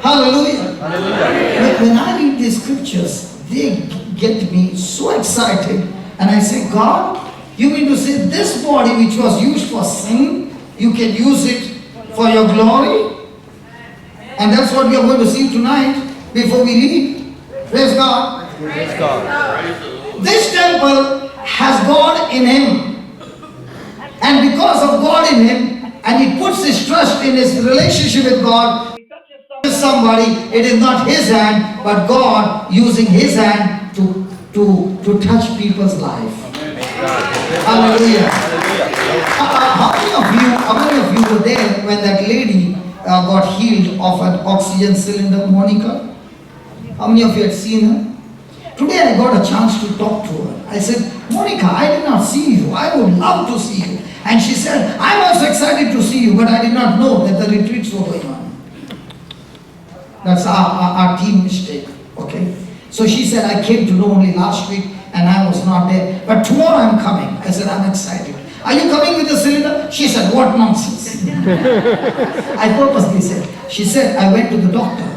Hallelujah. Hallelujah. When I read these scriptures, they get me so excited. And I say, God, you mean to say this body which was used for sin, you can use it for your glory? And that's what we are going to see tonight before we leave. Praise God. Praise God. This temple has God in Him. And because of God in Him, and he puts his trust in his relationship with God, somebody, it is not his hand, but God using his hand to touch people's life. Hallelujah. How many of you were there when that lady got healed of an oxygen cylinder, Monica? How many of you had seen her? Today I got a chance to talk to her. I said, Monica, I did not see you. I would love to see you. And she said, I'm also excited to see you, but I did not know that the retreats were going on. That's our team mistake, okay? So she said, I came to know only last week and I was not there. But tomorrow I'm coming. I said, I'm excited. Are you coming with the cylinder? She said, what nonsense. I purposely said. She said, I went to the doctor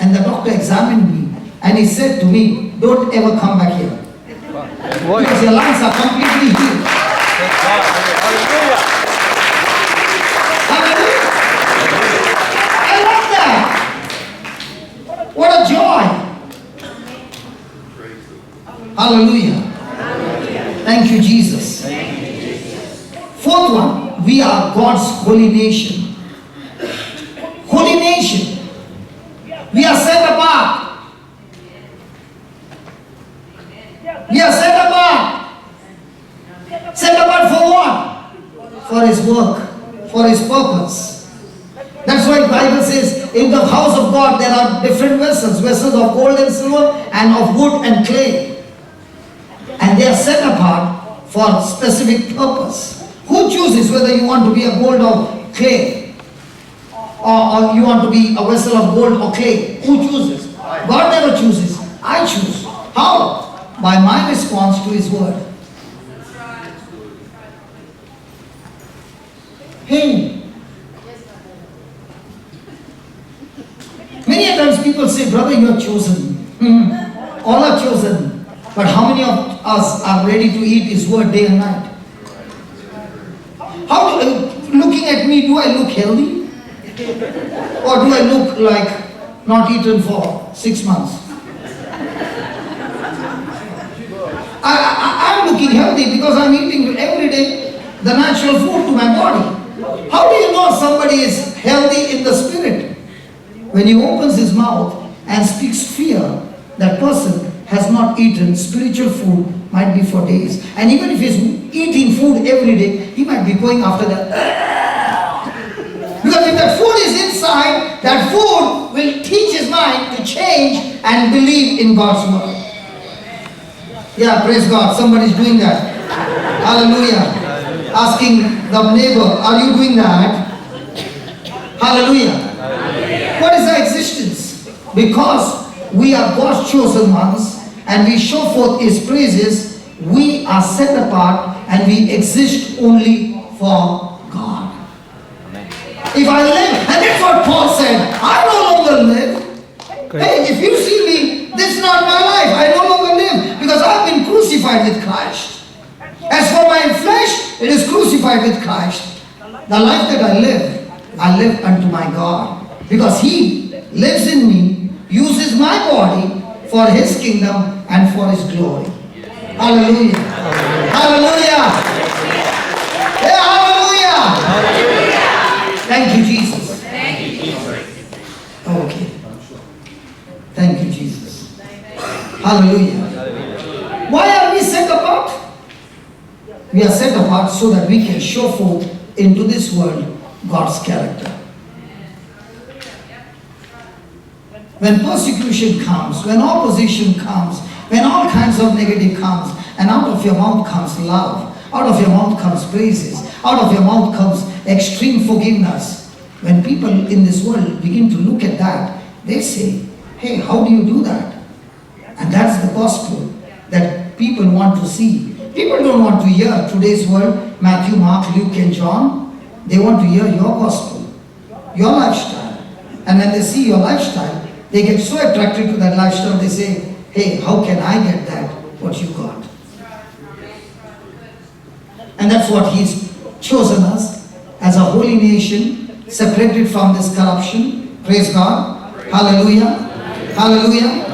and the doctor examined me and he said to me, don't ever come back here. Why? Because your lungs are completely healed. Hallelujah. Hallelujah. I love that. What a joy. Hallelujah. Thank you, Jesus. Fourth one, we are God's holy nation. Holy nation. We are set apart. We are set apart. Set apart for what? For His work, for His purpose. That's why the Bible says, in the house of God there are different vessels, vessels of gold and silver and of wood and clay. And they are set apart for specific purpose. Who chooses whether you want to be a gold or clay? Or you want to be a vessel of gold or clay? Who chooses? God never chooses. I choose. How? By my response to His word. Hey. Many times people say, brother, you are chosen. All are chosen. But how many of us are ready to eat His word day and night? Looking at me, do I look healthy? Or do I look like not eaten for 6 months? I'm looking healthy because I'm eating every day the natural food to my body. How do you know somebody is healthy in the spirit? When he opens his mouth and speaks fear, that person has not eaten spiritual food, might be for days. And even if he's eating food every day, he might be going after that. Because if that food is inside, that food will teach his mind to change and believe in God's word. Yeah, praise God. Somebody's doing that. Hallelujah. Asking the neighbor, are you doing that? Hallelujah. What is our existence? Because we are God's chosen ones and we show forth His praises, we are set apart and we exist only for God. If I live, and that's what Paul said, I no longer live. Hey, if you see me, this is not my life. I no longer live because I've been crucified with Christ. As for my flesh, it is crucified with Christ. The life that I live unto my God. Because He lives in me, uses my body for His kingdom and for His glory. Hallelujah. Hallelujah. Yeah, hallelujah. Thank you, Jesus. Okay. Thank you, Jesus. Hallelujah. Why are we set apart? We are set apart so that we can show forth into this world God's character. When persecution comes, when opposition comes, when all kinds of negative comes, and out of your mouth comes love, out of your mouth comes praises, out of your mouth comes extreme forgiveness. When people in this world begin to look at that, they say, hey, how do you do that? And that's the gospel that people want to see. People don't want to hear today's world, Matthew, Mark, Luke, and John. They want to hear your gospel, your lifestyle. And when they see your lifestyle, they get so attracted to that lifestyle, they say, hey, how can I get that, what you got? And that's what He's chosen us as a holy nation, separated from this corruption. Praise God. Hallelujah. Hallelujah.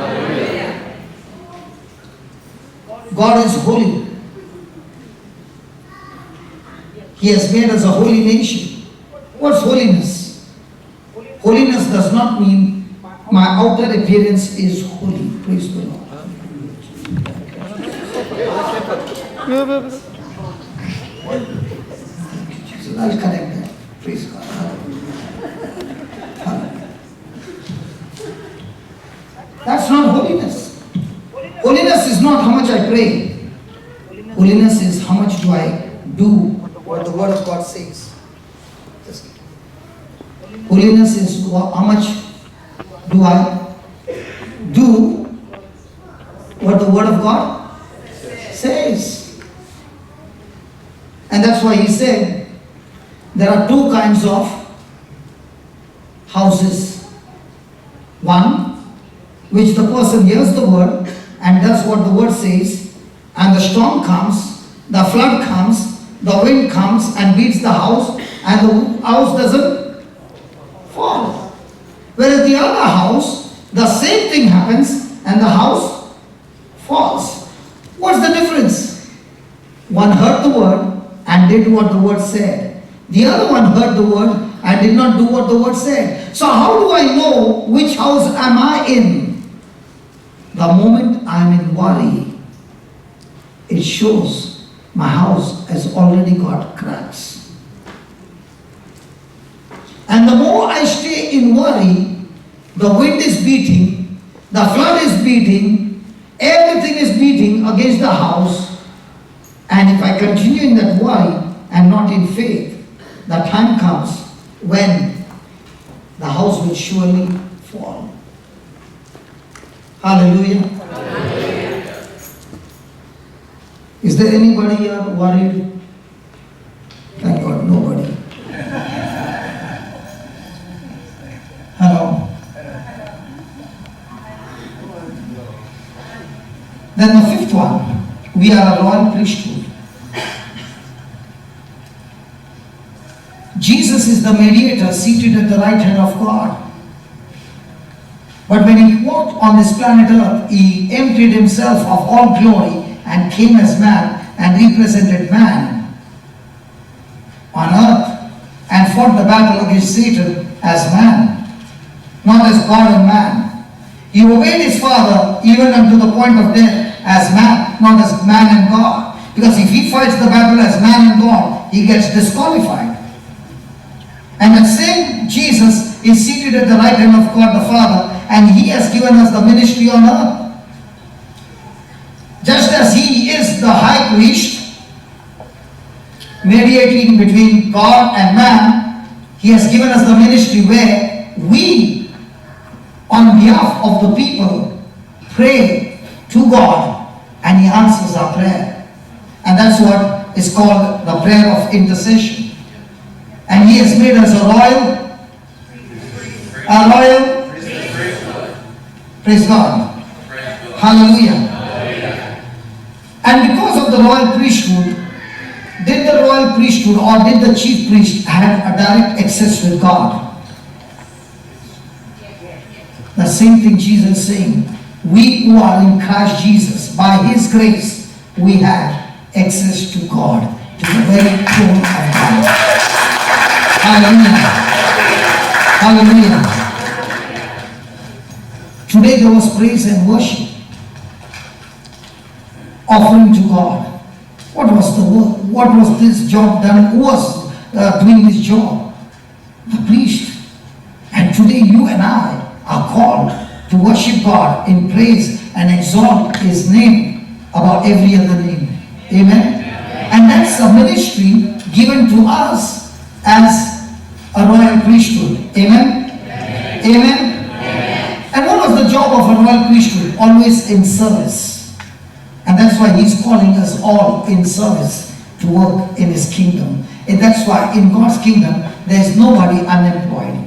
God is holy. He has made us a holy nation. What's holiness? Holiness does not mean my outer appearance is holy. Praise the Lord. I'll correct that. Praise God. Hallelujah. That's not holiness. Holiness is not how much I pray. Holiness is how much do I do what the Word of God says. Holiness is how much do I do what the Word of God says. And that's why He said there are two kinds of houses. One, which the person hears the Word and does what the Word says, and the storm comes, the flood comes, the wind comes and beats the house, and the house doesn't fall. Whereas the other house, the same thing happens and the house falls. What's the difference? One heard the Word and did what the Word said. The other one heard the Word and did not do what the Word said. So how do I know which house am I in? The moment I am in worry, it shows my house has already got cracks. And the more I stay in worry, the wind is beating, the flood is beating, everything is beating against the house. And if I continue in that worry and not in faith, the time comes when the house will surely fall. Hallelujah. Hallelujah. Is there anybody here worried? Thank God, nobody. Hello. Then the fifth one, we are a royal priesthood. Jesus is the mediator seated at the right hand of God. But when He walked on this planet earth, He emptied Himself of all glory and came as man and represented man on earth and fought the battle against Satan as man, not as God and man. He obeyed His Father even unto the point of death as man, not as man and God. Because if He fights the battle as man and God, He gets disqualified. And that same Jesus is seated at the right hand of God the Father, and He has given us the ministry on earth. Just as He is the high priest, mediating between God and man, He has given us the ministry where we, on behalf of the people, pray to God, and He answers our prayer. And that's what is called the prayer of intercession. And He has made us a royal. Praise God. Hallelujah. And because of the royal priesthood, did the royal priesthood or did the chief priest have a direct access with God? The same thing Jesus is saying. We who are in Christ Jesus, by His grace, we have access to God, to the very throne of God. Hallelujah. Hallelujah. Today there was praise and worship, offering to God. What was the work? What was this job done? Who was doing this job? The priest. And today you and I are called to worship God in praise and exalt His name above every other name. Amen? And that's a ministry given to us as a royal priesthood. Amen? Amen? And what was the job of a royal priesthood? Always in service. And that's why He's calling us all in service to work in His kingdom. And that's why in God's kingdom, there's nobody unemployed.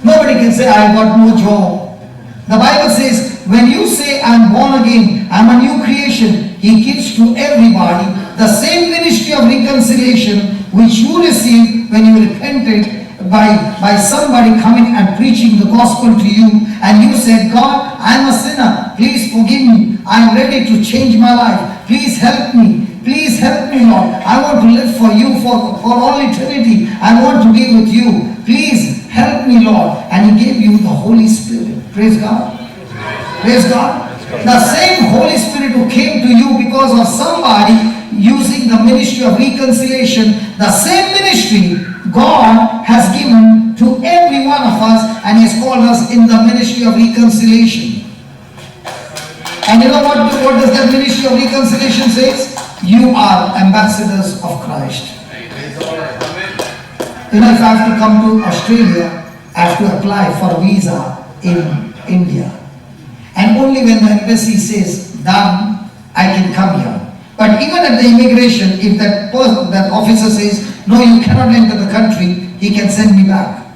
Nobody can say, I got no job. The Bible says, when you say, I'm born again, I'm a new creation, He gives to everybody the same ministry of reconciliation which you received when you repented by somebody coming and preaching the gospel to you, and you said, God, I'm a sinner, please forgive me, I'm ready to change my life, please help me, Lord, I want to live for you for all eternity, I want to be with you, please help me, Lord. And He gave you the Holy Spirit. Praise God. Praise God. The same Holy Spirit who came to you because of somebody using the ministry of reconciliation, the same ministry God has given to every one of us, and He has called us in the ministry of reconciliation. And you know what does that ministry of reconciliation says? You are ambassadors of Christ. You know, if I have to come to Australia, I have to apply for a visa in India. And only when the embassy says done, I can come here. But even at the immigration, if that officer says, no, you cannot enter the country, he can send me back.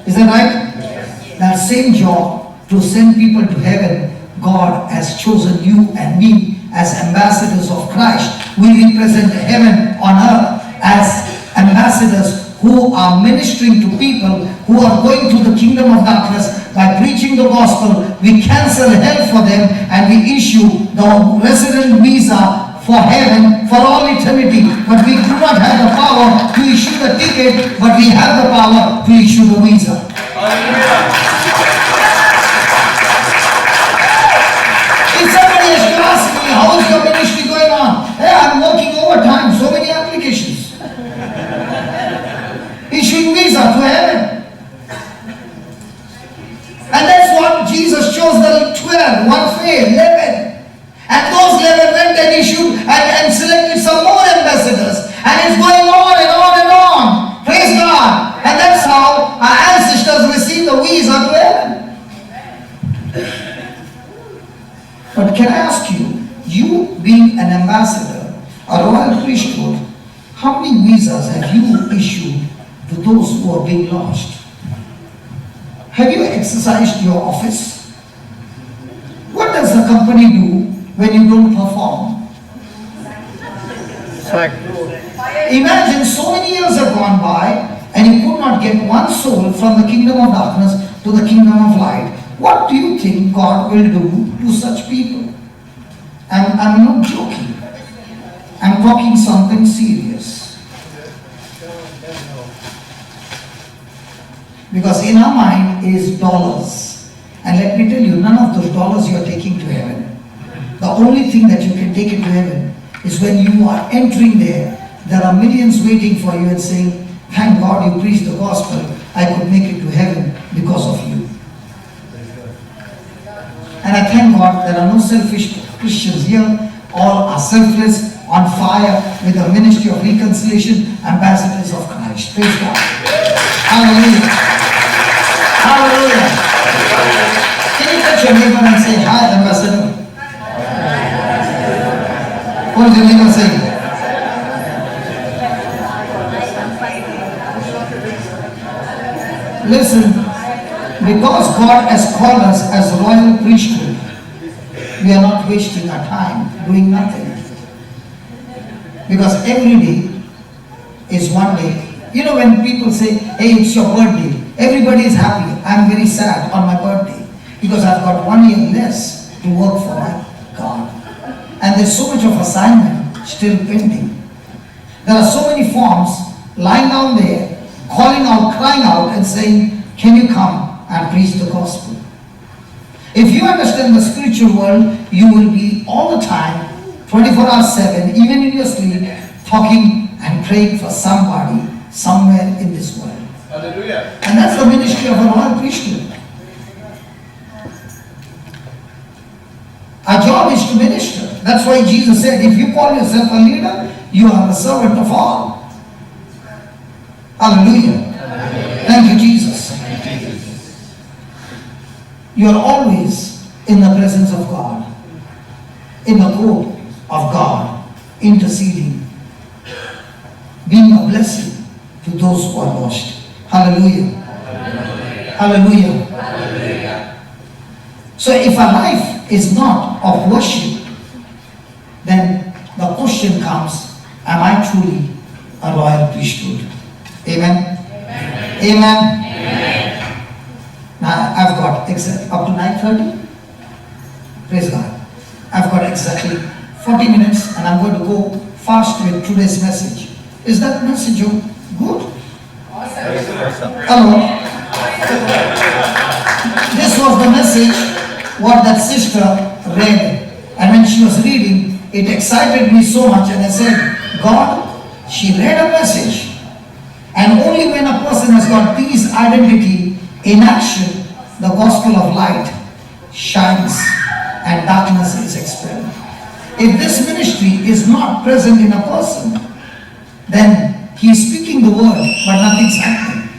Is that right? Yes. That same job, to send people to heaven, God has chosen you and me as ambassadors of Christ. We represent heaven on earth as ambassadors who are ministering to people who are going to the kingdom of darkness by preaching the gospel. We cancel hell for them and we issue the resident visa for heaven for all eternity. But we do not have the power to issue the ticket, but we have the power to issue the visa. If somebody has to ask me, how is your ministry going on? Hey, I'm working overtime, so many applications. Issuing visa to heaven. And that's what Jesus chose the 12, one failed, 11. And those 11 went and issued and selected some more ambassadors. And it's going on and on and on. Praise God. And that's how our ancestors received the visa to heaven. But can I ask you, you being an ambassador, a royal priesthood, how many visas have you issued to those who are being lost? Have you exercised your office? What does the company do when you don't perform? Imagine so many years have gone by and you could not get one soul from the kingdom of darkness to the kingdom of light. What do you think God will do to such people? I'm not joking. I'm talking something serious. Because in our mind is dollars. And let me tell you, none of those dollars you are taking to heaven. The only thing that you can take it to heaven is when you are entering there are millions waiting for you and saying, thank God you preached the gospel, I could make it to heaven because of you. And I thank God there are no selfish Christians here. All are selfless, on fire with the ministry of reconciliation, ambassadors of Christ. Praise God. Hallelujah. Hallelujah. Can you touch your neighbor and say, hi, ambassador? What is your neighbor saying? Listen, because God has called us as royal priesthood, we are not wasting our time doing nothing. Because every day is one day. You know, when people say, hey, it's your birthday, everybody is happy. I'm very sad on my birthday because I've got 1 year less to work for my God. And there's so much of assignment still pending. There are so many forms lying down there, calling out, crying out and saying, can you come and preach the gospel? If you understand the spiritual world, you will be all the time, 24/7, even in your sleep, talking and praying for somebody somewhere in this world. Hallelujah. And that's the ministry of a royal priesthood. Our job is to minister. That's why Jesus said, if you call yourself a leader, you are the servant of all. Hallelujah. Thank you, Jesus. You are always in the presence of God, in the court of God, interceding, being a blessing to those who are lost. Hallelujah. Hallelujah. Hallelujah. So if our life is not of worship, then the question comes, am I truly a royal priesthood? Amen? Amen. Amen. Now I've got up to 9:30. Praise God. I've got exactly 40 minutes and I'm going to go fast with today's message. Is that message good? Hello. This was the message what that sister read. And when she was reading, it excited me so much and I said, God, she read a message. And only when a person has got this identity in action, the gospel of light shines and darkness is expelled. If this ministry is not present in a person, then he is speaking the word, but nothing's happening.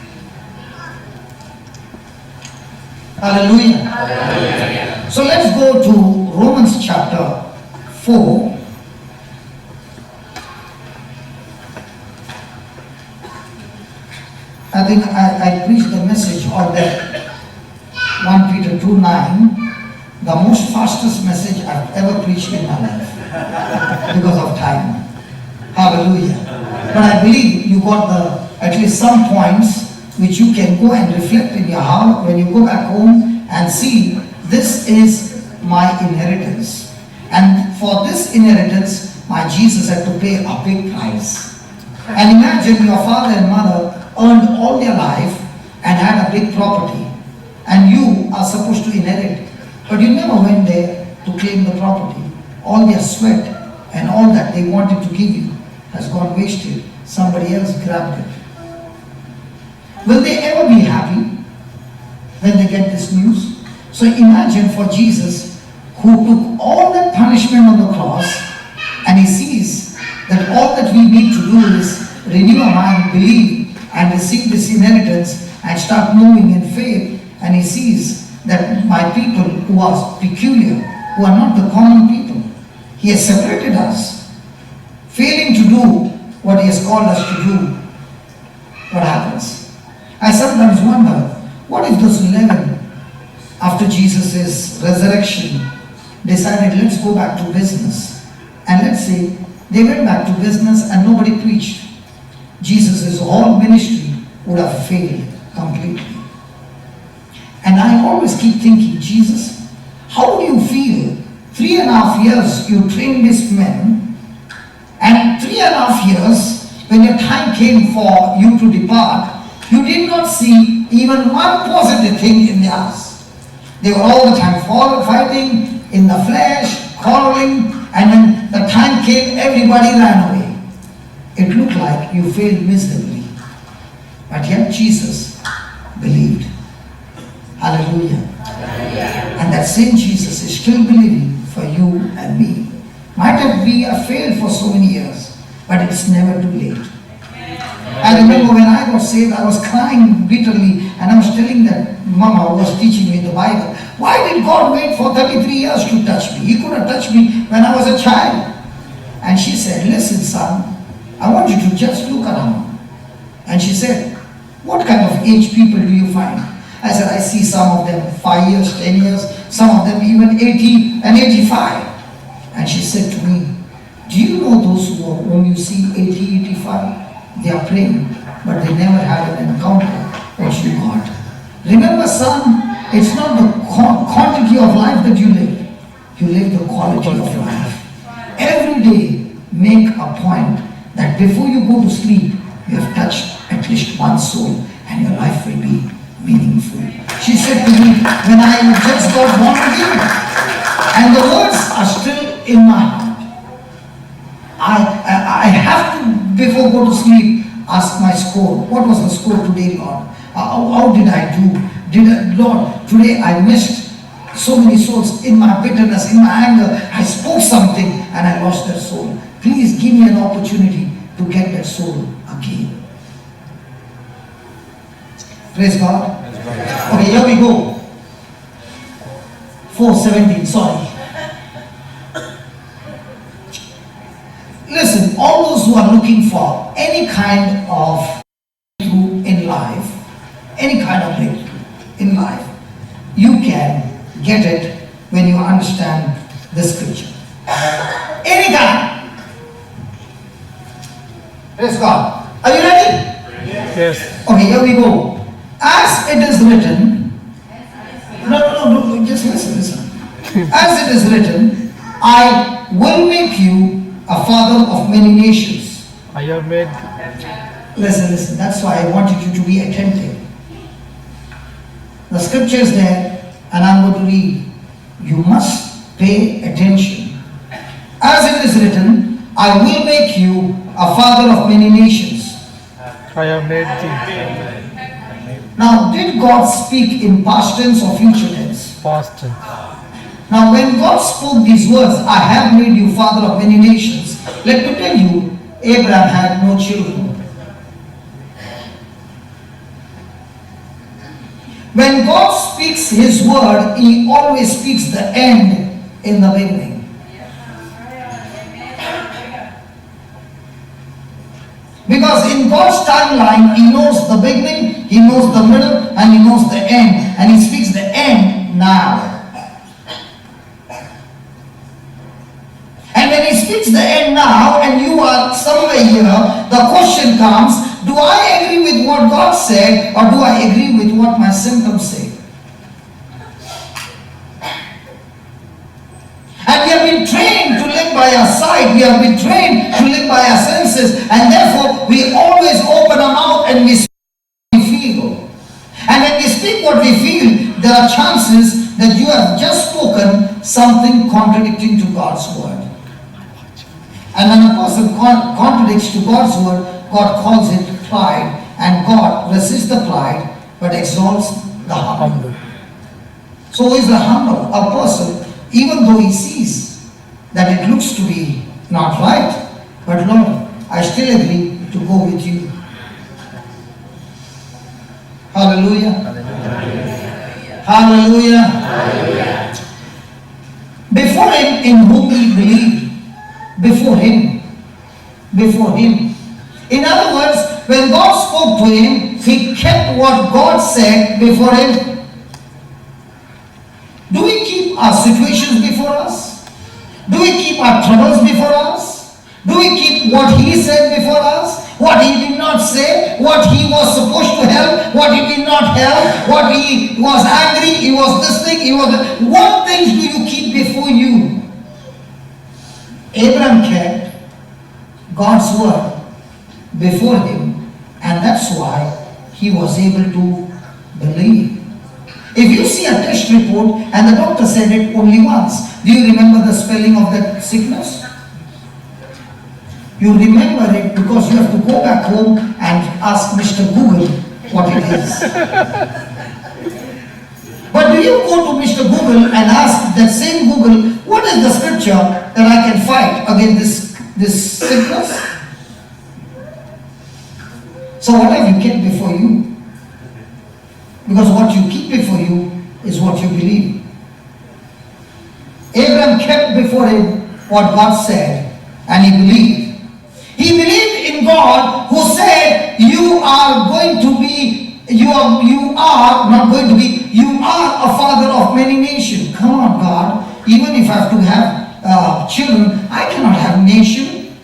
Hallelujah. Hallelujah. So let's go to Romans chapter 4. I think I preached the message on that 1 Peter 2:9, the most fastest message I've ever preached in my life because of time. Hallelujah. But I believe you got at least some points which you can go and reflect in your heart when you go back home and see, this is my inheritance. And for this inheritance, my Jesus had to pay a big price. And imagine your father and mother earned all their life and had a big property. And you are supposed to inherit. But you never went there to claim the property. All their sweat and all that they wanted to give you has gone wasted. Somebody else grabbed it. Will they ever be happy when they get this news? So imagine for Jesus, who took all that punishment on the cross, and he sees that all that we need to do is renew our mind, believe, and receive this inheritance and start moving in faith. And he sees that my people who are peculiar, who are not the common people, he has separated us, failing to do what he has called us to do. What happens? I sometimes wonder, what if those 11, after Jesus' resurrection, decided, let's go back to business. And let's say they went back to business and nobody preached. Jesus' whole ministry would have failed completely. And I always keep thinking, Jesus, how do you feel? 3.5 years you trained these men, and 3.5 years, when your time came for you to depart, you did not see even one positive thing in their eyes. They were all the time fighting in the flesh, quarreling, and when the time came, everybody ran away. It looked like you failed miserably. But yet Jesus believed. Hallelujah. And that same Jesus is still believing for you and me. Might have been a fail for so many years, but it's never too late. I remember when I got saved, I was crying bitterly, and I was telling that Mama who was teaching me the Bible, why did God wait for 33 years to touch me? He could have touched me when I was a child. And she said, listen son, I want you to just look around. And she said, what kind of age people do you find? I said, I see some of them 5 years, 10 years, some of them even 80 and 85. And she said to me, do you know those whom you see 80, 85? They are praying, but they never had an encounter with you, God. Remember son, it's not the quantity of life that you live. You live the quality of life. Every day, make a point that before you go to sleep, you have touched at least one soul and your life will be meaningful. She said to me, when I just got born again, and the words are still in my heart. I have to, before go to sleep, ask my score. What was the score today, Lord? How did I do? Lord, today I missed so many souls in my bitterness, in my anger. I spoke something and I lost that soul. Please give me an opportunity to get that soul again. Praise God. Okay, here we go. 4:17, sorry. Listen, all those who are looking for any kind of breakthrough in life, any kind of breakthrough in life, you can get it when you understand the scripture. Any kind. Praise God. Are you ready? Yes. Okay, here we go. As it is written, no, just listen. As it is written, I will make you a father of many nations. I have made. Listen, that's why I wanted you to be attentive. The scripture is there, and I'm going to read. You must pay attention. As it is written, I will make you a father of many nations. I have made thee. Now, did God speak in past tense or future tense? Past tense. Now, when God spoke these words, I have made you father of many nations, let me tell you, Abraham had no children. When God speaks His word, He always speaks the end in the beginning. Because in God's timeline, He knows the beginning, He knows the middle, and He knows the end. And He speaks the end now. And when He speaks the end now, and you are somewhere here, the question comes, do I agree with what God said, or do I agree with what my symptoms say? And we have been trained to live by our sight, we have been trained to live by our senses, and therefore we always open our mouth and we speak what we feel. And when we speak what we feel, there are chances that you have just spoken something contradicting to God's word. And when a person contradicts to God's word, God calls it pride, and God resists the pride but exalts the humble. So who is the humble? A person, even though he sees that it looks to be not right, but Lord, I still agree to go with you. Hallelujah. Hallelujah. Hallelujah. Before Him in whom He believed. Before Him. In other words, when God spoke to him, he kept what God said before him. Do we keep our situations before us? Do we keep our troubles before us? Do we keep what He said before us? What He did not say? What He was supposed to help? What He did not help? What He was angry? He was this thing, He was that. What things do you keep before you? Abraham kept God's word before him, and that's why he was able to believe. If you see a test report and the doctor said it only once, do you remember the spelling of that sickness? You remember it because you have to go back home and ask Mr. Google what it is. But do you go to Mr. Google and ask that same Google, what is the scripture that I can fight against this sickness? So what have you kept before you? Because what you keep before you is what you believe. Abraham kept before him what God said, And he believed. He believed in God who said, you are not going to be, you are a father of many nations. Come on, God. Even if I have to have children, I cannot have nation.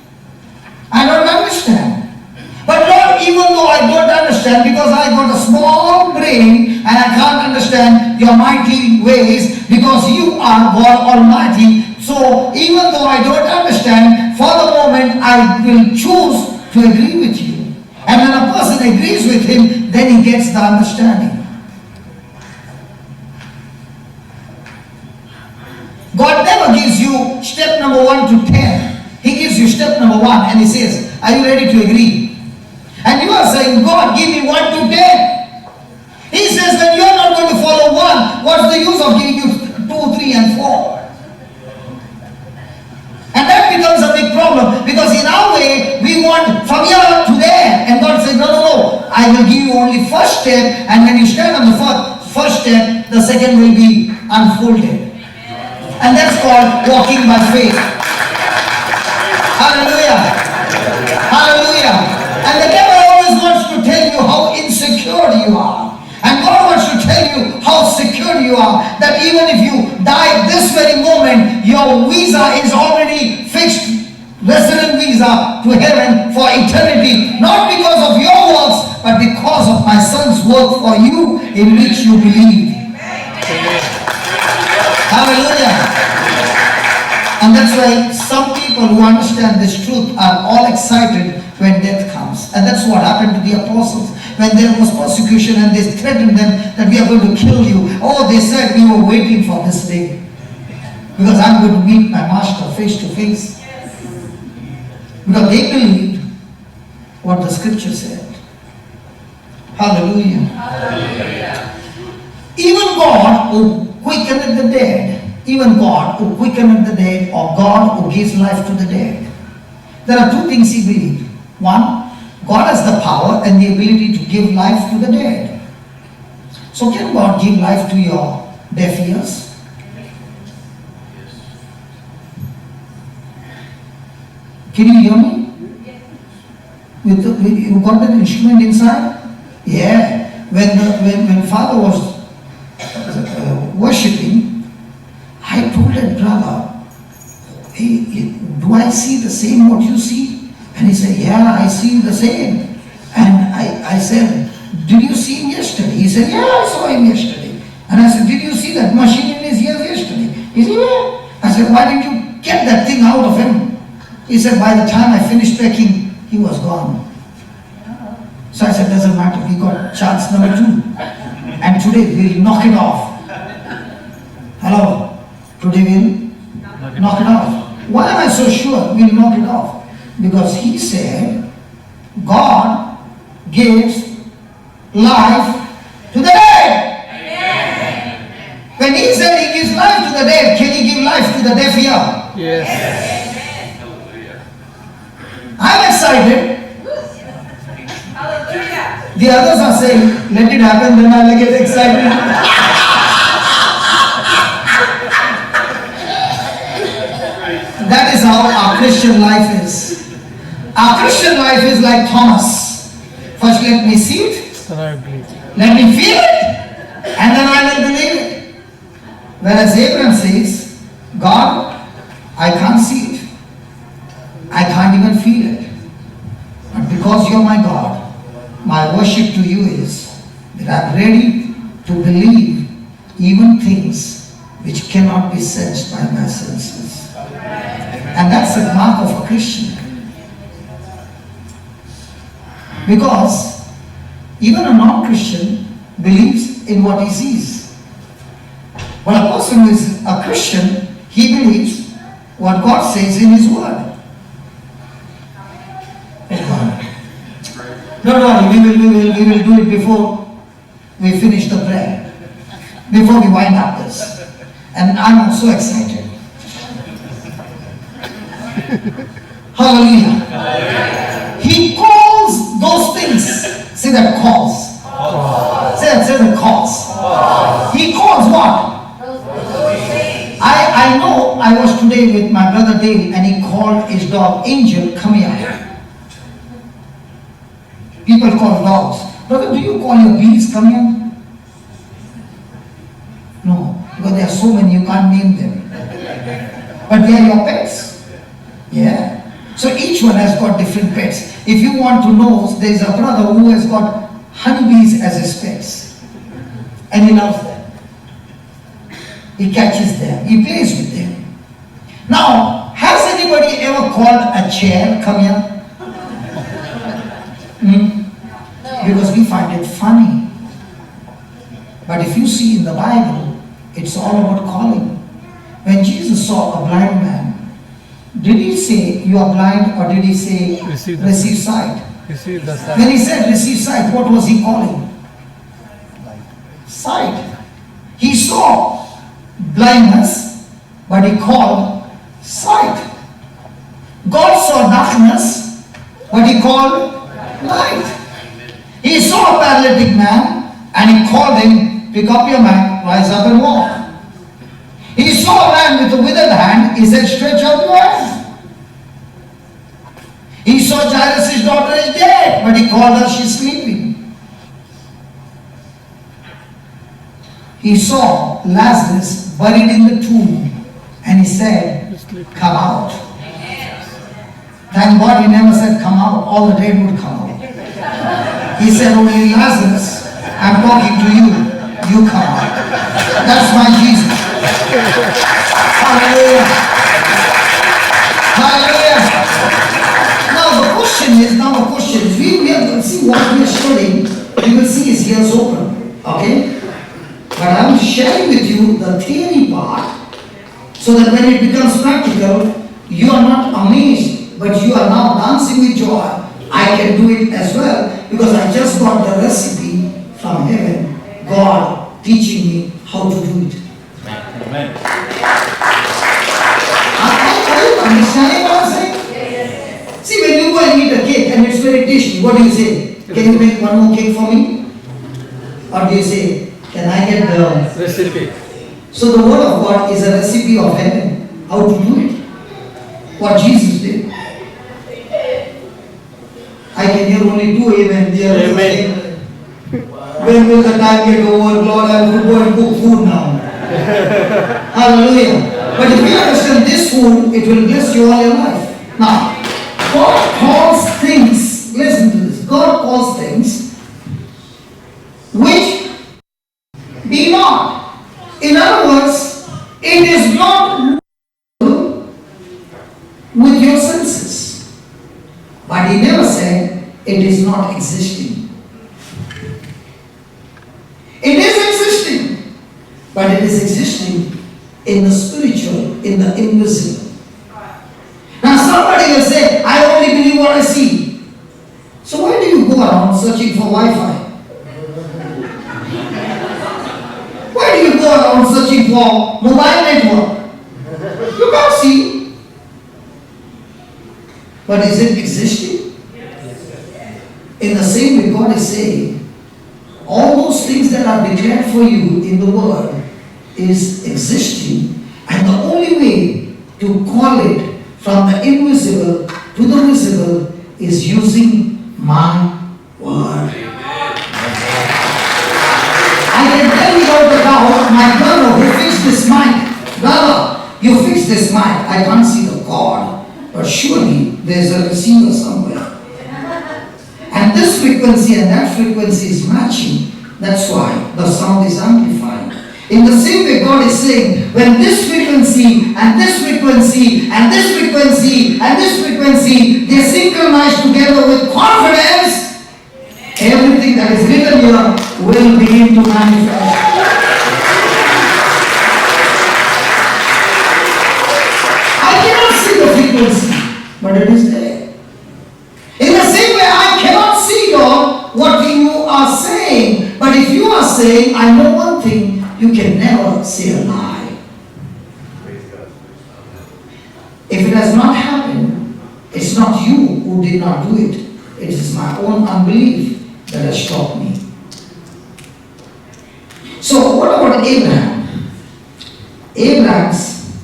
I don't understand. But Lord, even though I don't understand, because I got a small brain and I can't understand your mighty ways, because you are God Almighty. So even though I don't understand, for the moment I will choose to agree with you. And when a person agrees with him, then he gets the understanding. God never gives you step number 1 to 10. He gives you step number 1 and he says, are you ready to agree? And you are saying, God, give me 1 to 10. He says that you are not going to follow 1. What's the use of giving you 2, 3 and 4? And that becomes a big problem, because in our way, we want from here to there. And God says, no. I will give you only first step, and when you stand on the first step, the second will be unfolded. And that's called walking by faith. Hallelujah. Hallelujah. And the devil always wants to tell you how insecure you are. And God wants to tell you how secure you are, that even if you die this very moment, your visa is already fixed, resident visa to heaven for eternity. Not because of your works, but because of my son's work for you, in which you believe. Hallelujah. And that's why some people who understand this truth are all excited when death comes. And that's what happened to the apostles. When there was persecution and they threatened them that we are going to kill you. Oh, they said we were waiting for this day. Because I'm going to meet my master face to face. Because they believed what the scripture said. Hallelujah. Hallelujah. Even God who quickened the dead, even God who quickened the dead, or God who gives life to the dead. There are 2 things he believed. 1, God has the power and the ability to give life to the dead. So can God give life to your deaf ears? Can you hear me? You got that instrument inside? Yeah. When Father was worshipping, I told that brother, hey, do I see the same what you see? And he said, yeah, I see the same. And I said, did you see him yesterday? He said, yeah, I saw him yesterday. And I said, did you see that machine in his ears yesterday? He said, yeah. I said, why did you get that thing out of him? He said, by the time I finished packing, he was gone. So I said, doesn't matter, we got chance number 2. And today we'll knock it off. Hello? Today we'll knock it off. Why am I so sure we'll knock it off? Because he said, God gives life to the dead. Amen. When he said he gives life to the dead, can he give life to the deaf ear? Yes. I'm excited. Hallelujah. The others are saying, let it happen, then I'll get excited. That is how our Christian life is. Our Christian life is like Thomas. First let me see it, Then I believe. let me feel it, and then I will believe it. Whereas Abraham says, God, I can't see it. I can't even feel it. But because you're my God, my worship to you is that I'm ready to believe even things which cannot be sensed by my senses. And that's the mark of a Christian. Because even a non-Christian believes in what he sees. But a person who is a Christian, he believes what God says in his word. Don't worry, we will do it before we finish the prayer. Before we wind up this. And I'm so excited. Hallelujah. Hallelujah. He calls those things. Say that calls. Say the calls. He calls what? I know I was today with my brother Dave and he called his daughter. dog, Angel, come here. People call dogs. Brother, do you call your bees, come here? No, because there are so many you can't name them. But they are your pets. Yeah. So each one has got different pets. If you want to know, there is a brother who has got honeybees as his pets. And he loves them. He catches them. He plays with them. Now, has anybody ever called a chair, come here? Because we find it funny. But if you see in the Bible, it's all about calling. When Jesus saw a blind man, did he say, you are blind, or did he say, receive sight? Receive the sight. When he said receive sight, what was he calling? Sight. He saw blindness, but he called sight. God saw darkness, but he called light. He saw a paralytic man, and he called him, pick up your mat, rise up and walk. He saw a man with a withered hand, he said, stretch out your hand. He saw Jairus' daughter is dead, but he called her, she's sleeping. He saw Lazarus buried in the tomb, and he said, come out. Thank God he never said come out, all the dead would come out. He said, only Lazarus, I'm talking to you, you come out. That's my Jesus. Hallelujah. Hallelujah. Now the question is, we will see what we are studying, we will see his ears open. Okay? But I am sharing with you the theory part, so that when it becomes practical, you are not amazed, but you are now dancing with joy. I can do it as well, because I just got the recipe from heaven, God teaching me how to do it. Amen. Are you understanding what I'm saying? Yes. See, when you go and eat a cake and it's very tasty, what do you say? Can you make one more cake for me? Or do you say, can I get the Recipe. So the word of God is a recipe of heaven, how to do it. What Jesus did. I can hear only two amen there. Amen. When will the time get over? Lord, I will go and cook food now. Hallelujah. But if you understand this food, it will bless you all your life. Now, God calls things, listen to this, God calls things which be not. In other words, it is not with your senses. But he never said it is not existing. It is existing, but it is existing in the spiritual, in the invisible. Now somebody will say, I only believe what I see. So why do you go around searching for Wi-Fi? Why do you go around searching for mobile network? You can't see. But is it existing? In the same way, God is saying, all those things that are declared for you in the Word is existing, and the only way to call it from the invisible to the visible is using my Word. I can tell you about the doubt, my brother who fixed this mic. Brother, you fixed this mic. I can't see the cord, but surely there's a receiver somewhere. And this frequency and that frequency is matching. That's why the sound is amplified. In the same way, God is saying, when this frequency and this frequency and this frequency and this frequency, they synchronize together with confidence, everything that is written here will begin to manifest. I cannot see the frequency, but it is there. In the same way, I cannot see, God, what you are saying. But if you are saying, I know one thing, you can never say a lie. If it has not happened, it's not you who did not do it. It is my own unbelief that has stopped me. So what about Abraham? Abraham's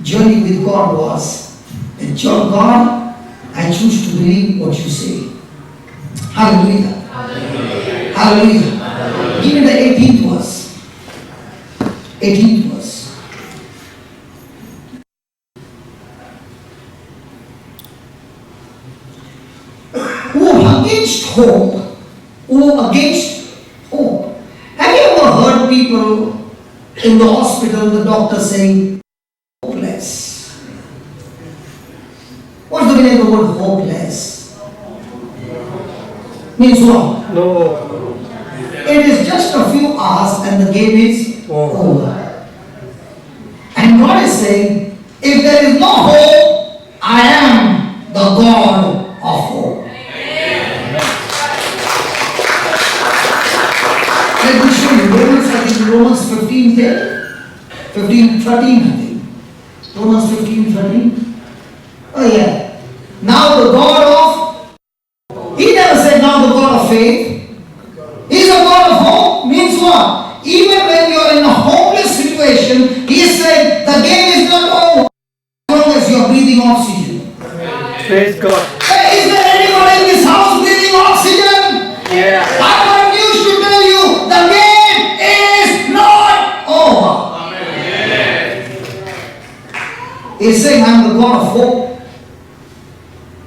journey with God was a And child of God, I choose to believe what you say. Hallelujah. Hallelujah. Give me the 18th verse. 18th verse. Who against hope? Who against hope? Have you ever heard people in the hospital, the doctor saying, hopeless? What's the meaning of the word hopeless? Means what? No. It is just a few hours and the game is over. And God is saying, if there is no hope, I am the God of hope. Let me show you. Romans, I think Romans 15, 13, I think. Romans 15, 13. Oh yeah. Now the God of, he never said now the God of faith. He's a God of hope. Means what? Even when you are in a hopeless situation, he said the game is not over as long as you are breathing oxygen. Praise God. Hey, is there anyone in this house breathing oxygen? Yeah. I want news to tell you the game is not over. He's saying, I'm the God of hope,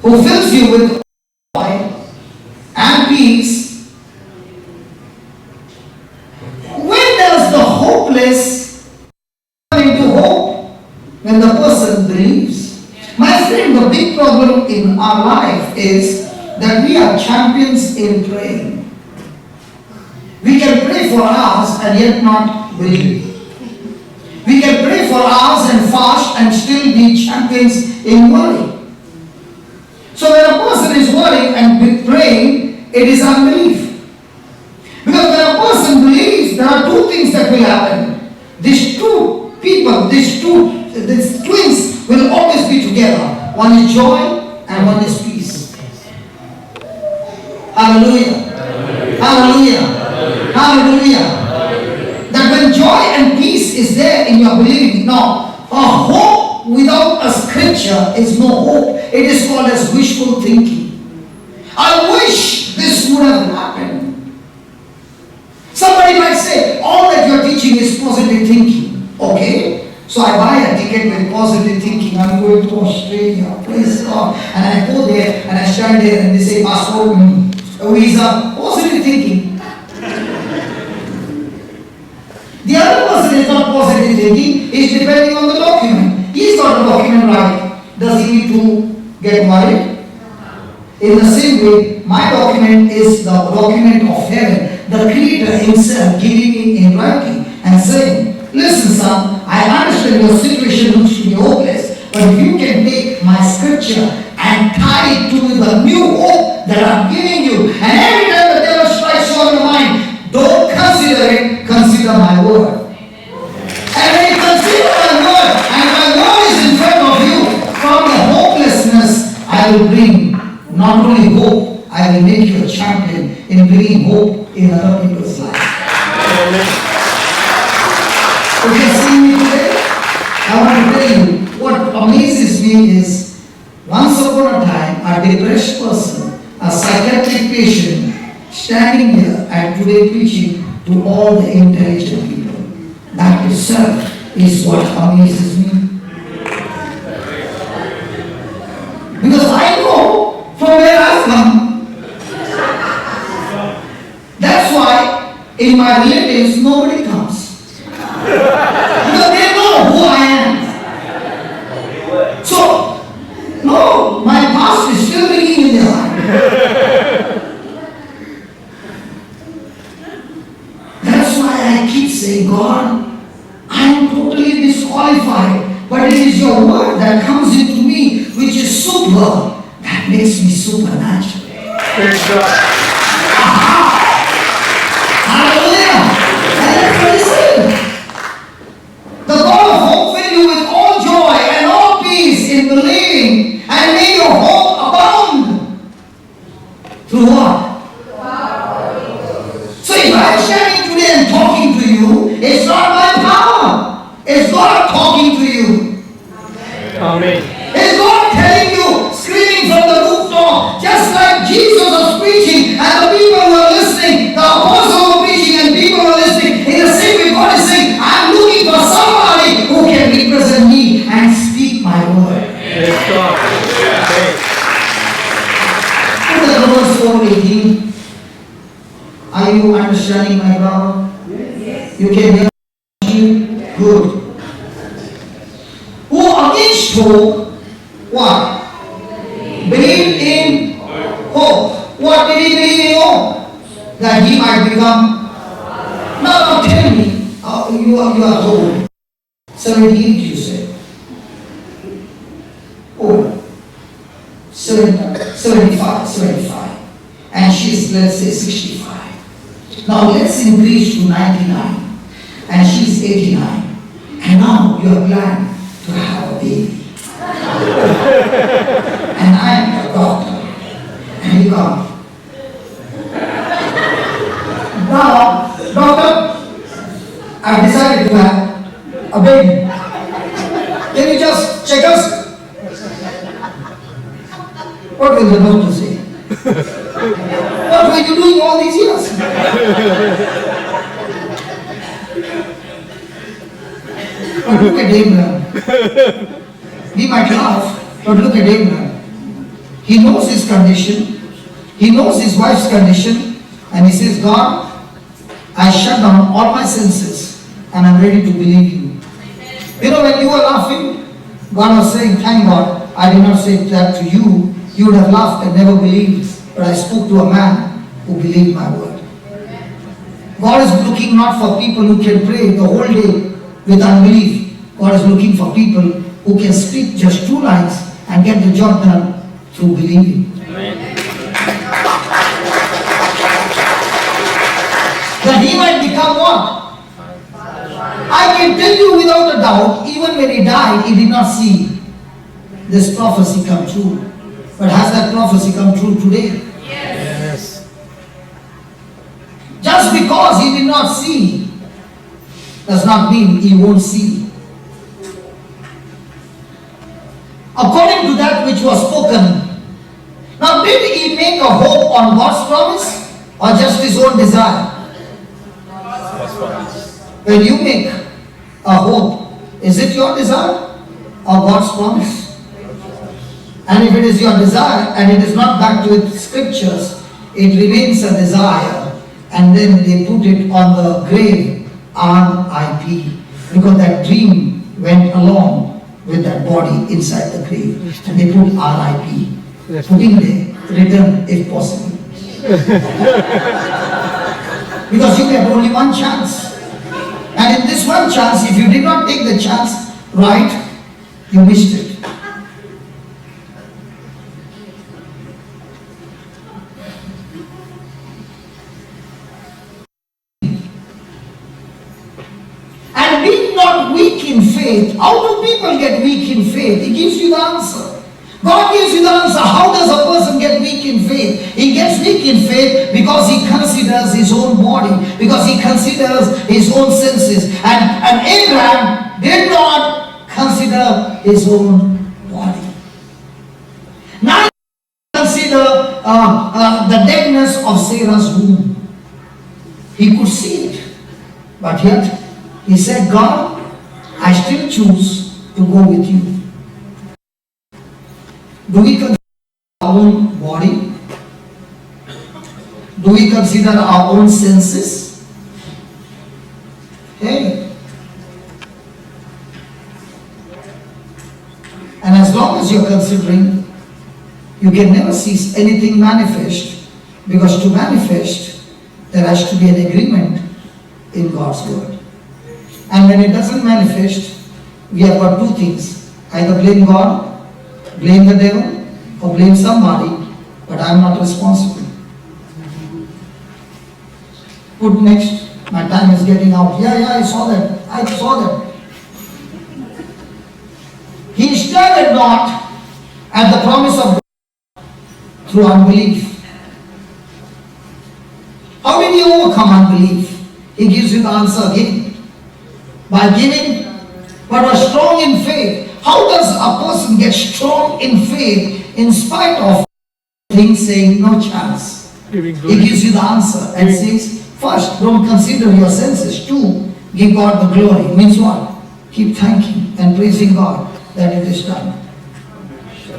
who fills you with joy and peace. When does the hopeless turn into hope? When the person believes. My friend, the big problem in our life is that we are champions in praying. We can pray for hours and yet not believe. We can pray for hours and fast and still be champions in worry. So when a person is worrying and praying, it is unbelief. Because when a person believes, there are two things that will happen. These two people, these twins will always be together. One is joy and one is peace. Hallelujah. Hallelujah. Hallelujah. That when joy and peace is there in your believing. Now, a hope without a scripture is no hope. It is called as wishful thinking. I wish this would have happened. Somebody might say, all that you're teaching is positive thinking. Okay, so I buy a ticket with positive thinking. I'm going to Australia, praise God. And I go there and I stand there and they say, passport, a visa, positive thinking. The other person is not positive thinking, is depending on the document. He's got the document right. Does he need to get worried? In the same way, my document is the document of heaven. The Creator himself giving me in writing and saying, listen son, I understand your situation looks to be hopeless, but if you can take my scripture and tie it to the new hope that I'm giving you, and every time the devil strikes you on the mind, don't consider it, consider my word. And when you consider my word, and my word is in front of you, from the hopelessness I will bring not only hope, I will make you a champion in bringing hope in other people's lives. If you see me today, I want to tell you, what amazes me is, once upon a time, a depressed person, a psychiatric patient, standing here and today preaching to all the intelligent people. That itself is what amazes me. Because I know from where I've come. That's why in my relatives nobody comes. Because they know who I am. So, no, my past is still ringing in their mind. That's why I keep saying, God, I am totally disqualified, but it is your word that comes into me, which is super, that makes me supernatural. Praise God. Hallelujah! And that's what he said. The God of hope fill you with all joy and all peace in believing, and may your hope abound. Through what? So if I'm standing today and talking to you, it's not my power. It's God talking to you. Amen. It's God telling 4:18. Are you understanding my brother? Yes. You can hear me? Good. Who against hope, what? Believe in hope. What did he believe in hope? That he might become. Now tell me, you are old. 78 you say. Oh, 75. And she's, let's say, 65. Now let's increase to 99. And she's 89. And now you are glad to have a baby. And I am a doctor. And you come. Now, doctor, I've decided to have a baby. Can you just check us? What will the doctor say? What were you doing all these years? But look at Abraham. We might laugh, but look at Abraham. He knows his condition. He knows his wife's condition. And he says, God, I shut down all my senses and I'm ready to believe you. You know, when you were laughing, God was saying, thank God, I did not say that to you. You would have laughed and never believed. But I spoke to a man who believed my word. God is looking not for people who can pray the whole day with unbelief. God is looking for people who can speak just 2 lines and get the job done through believing. Amen. That he might become what? I can tell you without a doubt, even when he died, he did not see this prophecy come true. But has that prophecy come true today? Yes. Just because he did not see does not mean he won't see. According to that which was spoken. Now, did he make a hope on God's promise or just his own desire? When you make a hope, is it your desire or God's promise? And if it is your desire and it is not backed with scriptures, it remains a desire, and then they put it on the grave, RIP, because that dream went along with that body inside the grave, and they put RIP, putting there, return if possible. Because you get only one chance. And in this one chance, if you did not take the chance right, you missed it. And be not weak in faith. How do people get weak in faith? He gives you the answer. God gives you the answer. How does a person get weak in faith? He gets weak in faith because he considers his own body, because he considers his own senses. And Abraham did not consider his own body. Now consider the deadness of Sarah's womb. He could see it, but yet he said, God, I still choose to go with you. Do we consider our own body? Do we consider our own senses? Hey. And as long as you're considering, you can never see anything manifest, because to manifest, there has to be an agreement in God's word. And when it doesn't manifest, we have got 2 things. Either blame God, blame the devil, or blame somebody, but I'm not responsible. Put next. My time is getting out. Yeah, I saw that. He staggered not at the promise of God through unbelief. How did he overcome unbelief? He gives you the answer again. By giving, but was strong in faith. How does a person get strong in faith in spite of things saying no chance? He gives you the answer and says, first, don't consider your senses. 2, give God the glory. Means what? Keep thanking and praising God that it is done.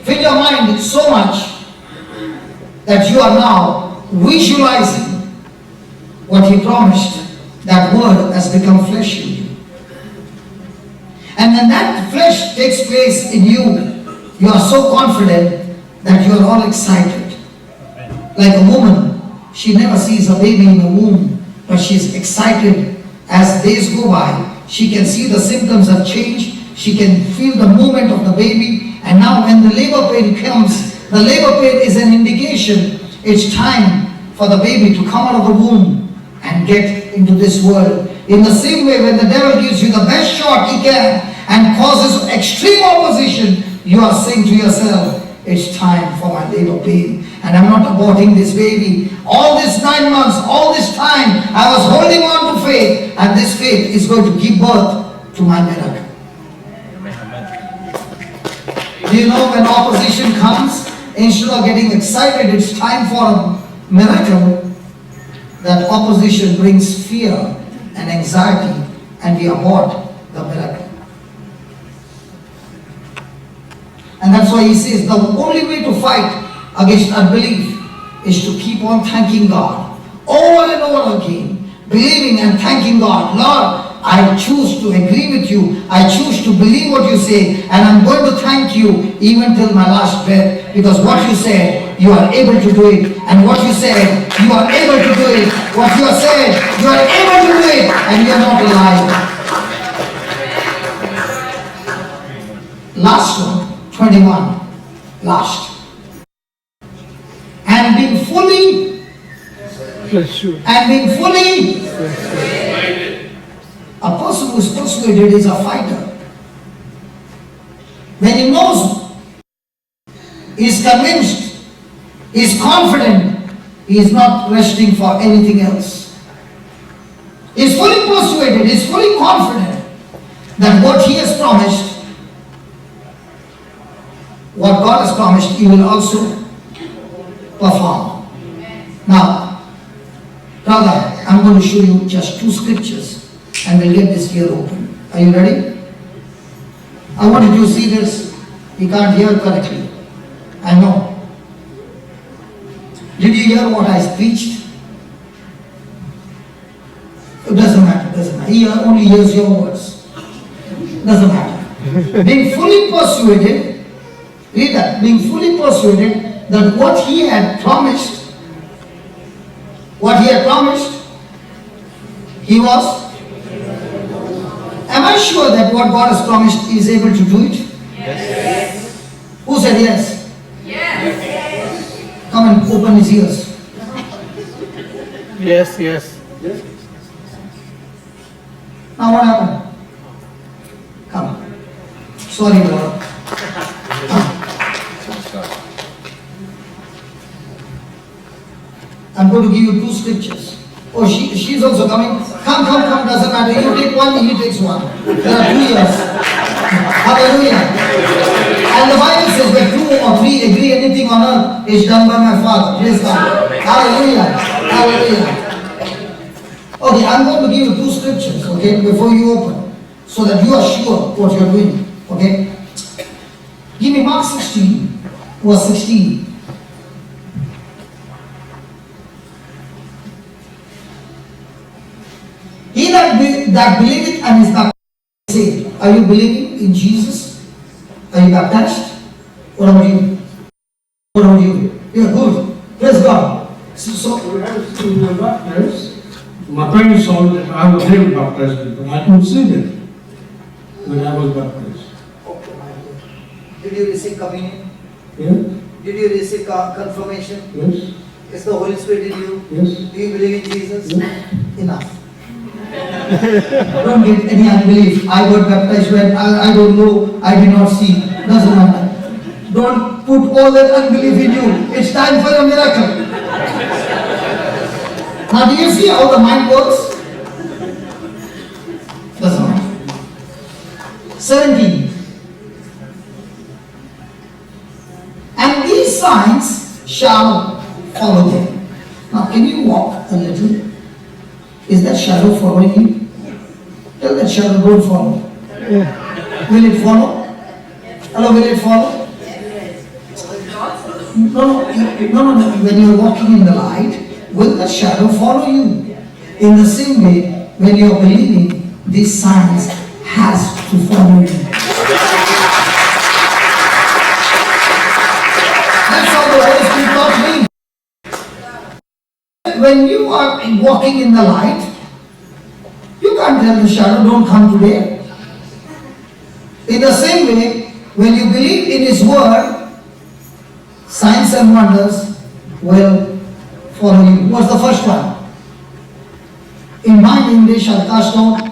Fill your mind so much that you are now visualizing what He promised. That word has become flesh in you. And when that flesh takes place in you, you are so confident that you are all excited. Like a woman, she never sees a baby in the womb, but she is excited as days go by. She can see the symptoms have changed. She can feel the movement of the baby. And now when the labor pain comes, the labor pain is an indication it's time for the baby to come out of the womb and get into this world. In the same way, when the devil gives you the best shot he can and causes extreme opposition, you are saying to yourself, it's time for my labor pain. And I'm not aborting this baby. All this 9 months, all this time, I was holding on to faith, and this faith is going to give birth to my miracle. Do you know when opposition comes, instead of getting excited, it's time for a miracle, that opposition brings fear and anxiety, and we abort the miracle. And that's why he says the only way to fight against unbelief is to keep on thanking God over and over again, believing and thanking God. Lord, I choose to agree with you. I choose to believe what you say, and I'm going to thank you even till my last breath, because what you said, you are able to do it. And what you said, you are able to do it. What you have said, you are able to do it, and you are not a liar. Last one, 21. Last. And being fully a person who is persuaded is a fighter. When he knows, he is convinced, he is confident, he is not resting for anything else. He is fully persuaded, he is fully confident that what he has promised, what God has promised, he will also perform. Now, brother, I'm going to show you just 2 scriptures and we'll get this here open. Are you ready? I wanted you to see this. You can't hear correctly. I know. Did you hear what I preached? It doesn't matter, He only hears your words. Doesn't matter. Being fully persuaded, read that, being fully persuaded that what he had promised, he was. Am I sure that what God has promised he is able to do it? Yes. Who said yes? Yes. Come and open his ears. Yes, yes. Now what happened? Come. Sorry, Lord. I'm going to give you 2 scriptures. Oh, she's also coming. Come, doesn't matter. You take one, he takes one. There are 2 years. Hallelujah. And the Bible says where 2 or 3 agree anything on earth is done by my Father. Praise God. Hallelujah. Hallelujah. Okay, I'm going to give you 2 scriptures, okay, before you open, so that you are sure what you're doing, okay? Give me Mark 16, verse 16. He that believeth and is baptized is saved. Are you believing in Jesus? Are you baptized? What about you? What about you? You're good. Praise God. So When I was baptized, my parents saw that I was never baptized because I couldn't see them when I was baptized. did you receive communion? Yeah? Did you receive confirmation? Yes? Is the Holy Spirit in you? Yes? Do you believe in Jesus? Yes? Enough. Don't get any unbelief. I got baptized when I don't know, I did not see. Doesn't matter. Don't put all that unbelief in you. It's time for a miracle. Now do you see how the mind works? Doesn't matter. 17. And these signs shall follow them. Now can you walk a little? Is that shadow following you? Tell that shadow, don't follow. Will it follow? Hello, will it follow? No, when you're walking in the light, will the shadow follow you? In the same way, when you're believing, these signs has to follow you. That's how the Holy Spirit taught me. When you are walking in the light, you can't tell the shadow, don't come today. In the same way, when you believe in His word, signs and wonders will follow you. What's the first one? In my name they shall cast out.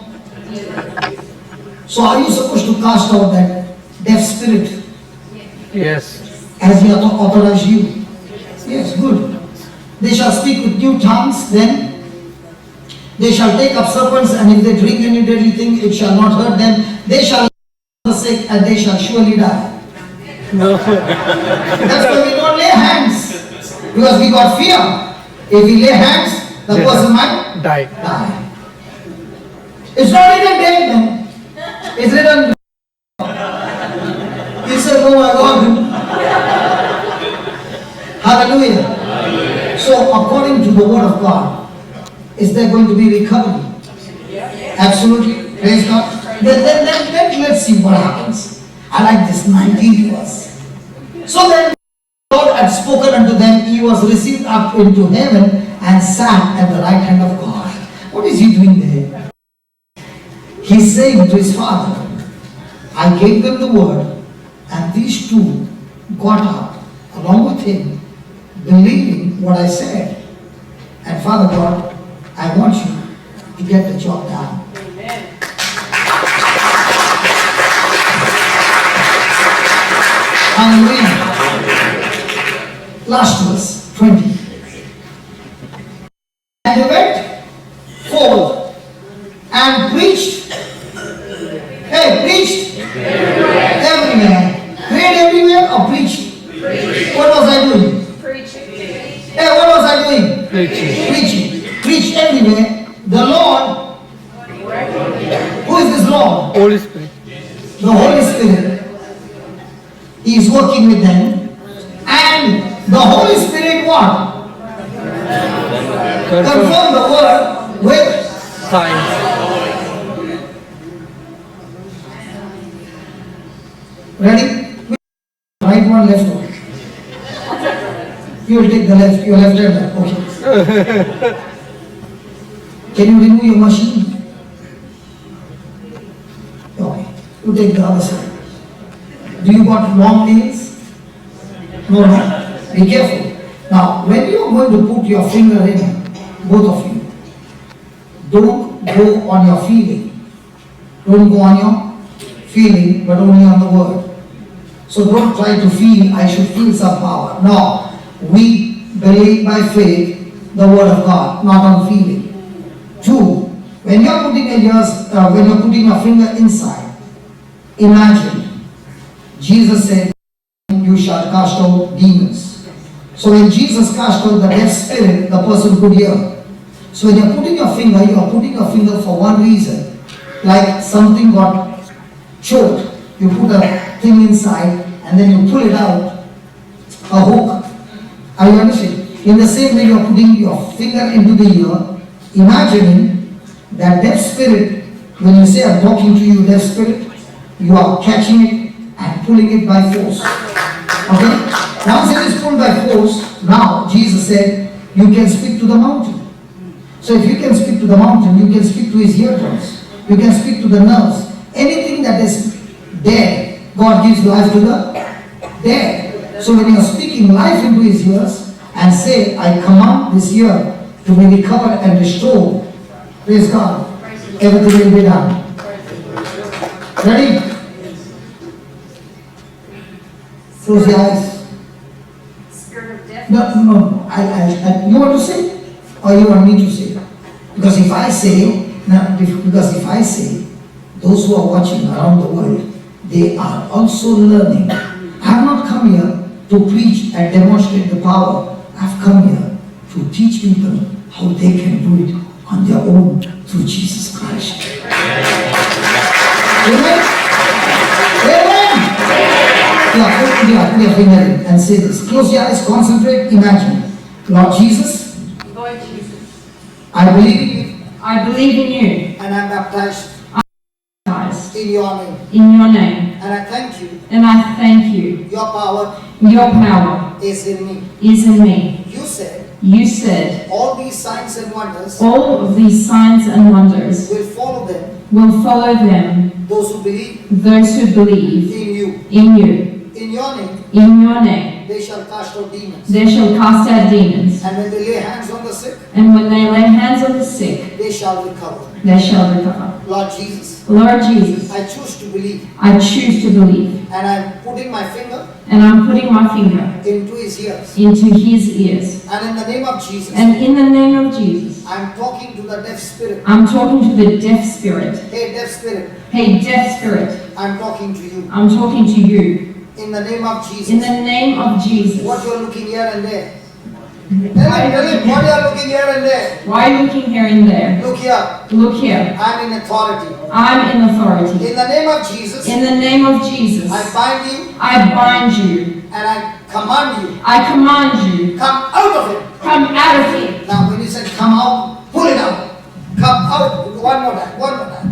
So are you supposed to cast out that deaf spirit? Yes. As He authorized you? Yes, good. They shall speak with new tongues, then they shall take up serpents, and if they drink any deadly thing, it shall not hurt them. They shall the sick, and they shall surely die. No. That's why we don't lay hands, because we got fear. If we lay hands, the person might Die. die. It's not written dead, man. It's written. He said, "Oh my God." Hallelujah. So, according to the word of God, is there going to be recovery? Absolutely. Praise God. Then let's see what happens. I like this 19th verse. So then God had spoken unto them, He was received up into heaven and sat at the right hand of God. What is He doing there? He's saying to His Father, I gave them the word, and these two got up along with Him, believing what I said. And Father God, I want you to get the job done. Amen. Hallelujah. Last verse, 20. And they went forth and preached. Hey, preached? Everywhere. Prayed everywhere or preached? What was I doing? Hey, what was I doing? Preaching. Preached everywhere. The Lord, who is this Lord? Holy Spirit. The Holy Spirit is working with them, and the Holy Spirit what? Confirm the word with Signs. ready? Right one, left one. You will take the left, your left hand. Okay. Can you remove your machine? Okay. You take the other side. Do you got long nails? No. Be careful. Now, when you are going to put your finger in, both of you, don't go on your feeling. Don't go on your feeling, but only on the word. So don't try to feel, I should feel some power. No. We believe by faith the word of God, not on feeling. 2. When you're putting your finger inside, imagine Jesus said, you shall cast out demons. So when Jesus cast out the deaf spirit, the person could hear. So when you're putting your finger, you are putting your finger for one reason. Like something got choked. You put a thing inside and then you pull it out. A hook. Are you understanding? In the same way you are putting your finger into the ear, imagining that deaf spirit, when you say I'm talking to you, deaf spirit, you are catching it and pulling it by force. Okay? Once it is pulled by force, now Jesus said, you can speak to the mountain. So if you can speak to the mountain, you can speak to his eardrums. You can speak to the nerves. Anything that is dead, God gives life to the dead. So when you are speaking life into his ears and say, I command this ear to be recovered and restored, praise God, everything will be done. Ready? Close your eyes. Spirit of death. No. You want to say? Or you want me to say? Because if I say, those who are watching around the world, they are also learning. I have not come here to preach and demonstrate the power. I have come here to teach people how they can do it on their own through Jesus Christ. Amen? Amen? Yeah. put your finger in and say this. Close your eyes, concentrate, imagine. Lord Jesus, Lord Jesus, I believe in you I believe in you. and I'm baptized Christ, in your name. in your name. And I thank you. And I thank you. Your power Your power is in me. is in me. You said You said all these signs and wonders all of these signs and wonders will follow them, will follow them, those who believe those who believe in you. in you. In your name, In your name, they shall cast out demons. they shall cast out demons. And when they lay hands on the sick, And when they lay hands on the sick, they shall recover. they shall recover. Lord Jesus, Lord Jesus, I choose to believe. I choose to believe. And I'm putting my finger And I'm putting my finger into his ears. into his ears. And in the name of Jesus, And in the name of Jesus, I'm talking to the deaf spirit. I'm talking to the deaf spirit. Hey, deaf spirit, Hey, deaf spirit, I'm talking to you. I'm talking to you. In the name of Jesus. In the name of Jesus. What you're looking here and there. Tell him what you're looking here and there. Why are you looking here and there? Look here. Look here. I'm in authority. I'm in authority. In the name of Jesus, In the name of Jesus, I bind you I bind you. and I command you. I command you. Come out of it. Come out of here. Now when you said come out, pull it out. Come out. One more time. One more time.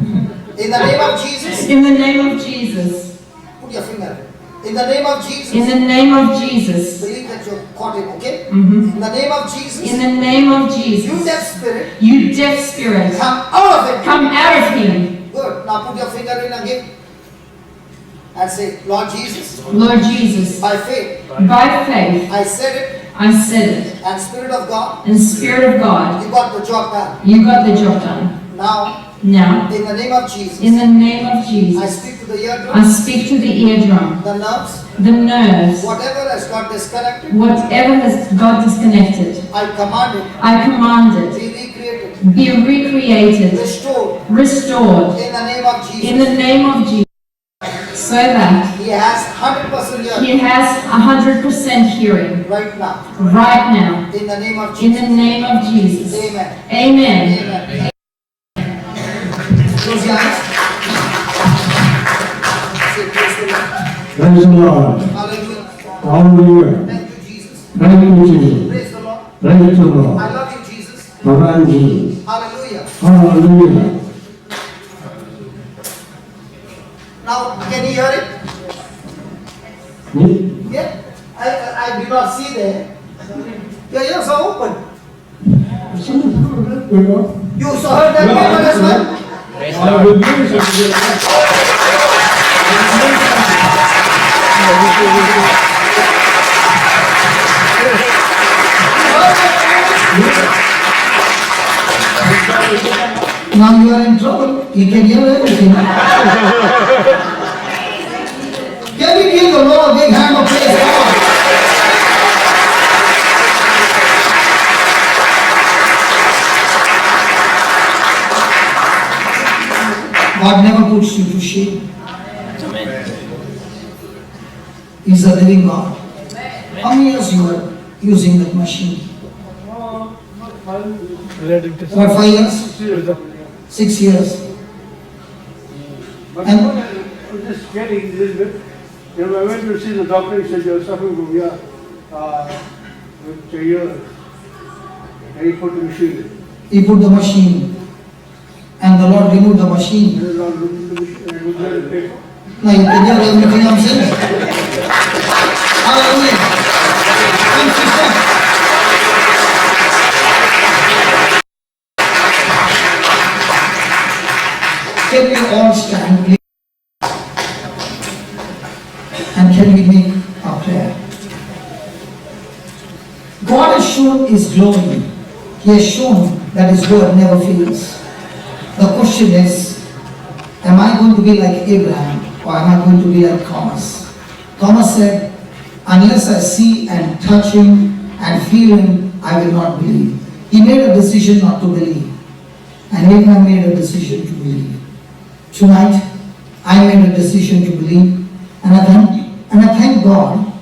In the name of Jesus, In the name of Jesus. put your finger. In the name of Jesus, In the name of Jesus. believe that you're caught in, okay? Mhm. In the name of Jesus, In the name of you Jesus. deaf spirit, You deaf spirit, come out of it. come out of him. Good. Now put your finger in again and say, Lord Jesus, Lord Jesus, by faith, by faith, I said it, I said it. and Spirit of God, And Spirit of God, you got the job done. you got the job done. Now, Now, in the name of Jesus, in the name of I Jesus, speak to the eardrum, I speak to the eardrum, the nerves, the nerves, whatever has got disconnected, whatever has got disconnected. I command it, I command it, be recreated, be recreated, restored, restored, in the name of in Jesus. the name of Jesus, so that He has 100% hearing he has 100% hearing right now, right now, in the name of in Jesus. the name of Jesus. Amen. Amen. Amen. Close your eyes. Say, praise the Lord. Praise the Lord. Hallelujah. Hallelujah. Thank you, Jesus. Thank you, Jesus. Praise the Lord. Praise the Lord. I love you, Jesus. Thank you, Jesus. Hallelujah. Hallelujah. Now, can you hear it? Hmm? Yeah? I did not see there. Your ears are open. You saw heard that paper as well? I will do something. Now you are in trouble. You can hear everything. Can we give the Lord a big hand of praise? Come on. God never puts you to shame. He's a living God. How many years you are using that machine? What, 5 years? 6 years. But And- I'm just getting a little bit. You know, I went to see the doctor, he said you're suffering from here, with a year. And he put the machine in. He put the machine and the Lord removed the machine. And the Lord looked at the machine and looked at the paper. Now you can hear everything I'm saying. Hallelujah. Come, sister. Can we all stand, please? And can we make a prayer? God has shown His glory. He has shown that His word never fails. The question is, am I going to be like Abraham or am I going to be like Thomas? Thomas said, unless I see and touch Him and feel Him, I will not believe. He made a decision not to believe. And Abraham made a decision to believe. Tonight, I made a decision to believe. And I thank God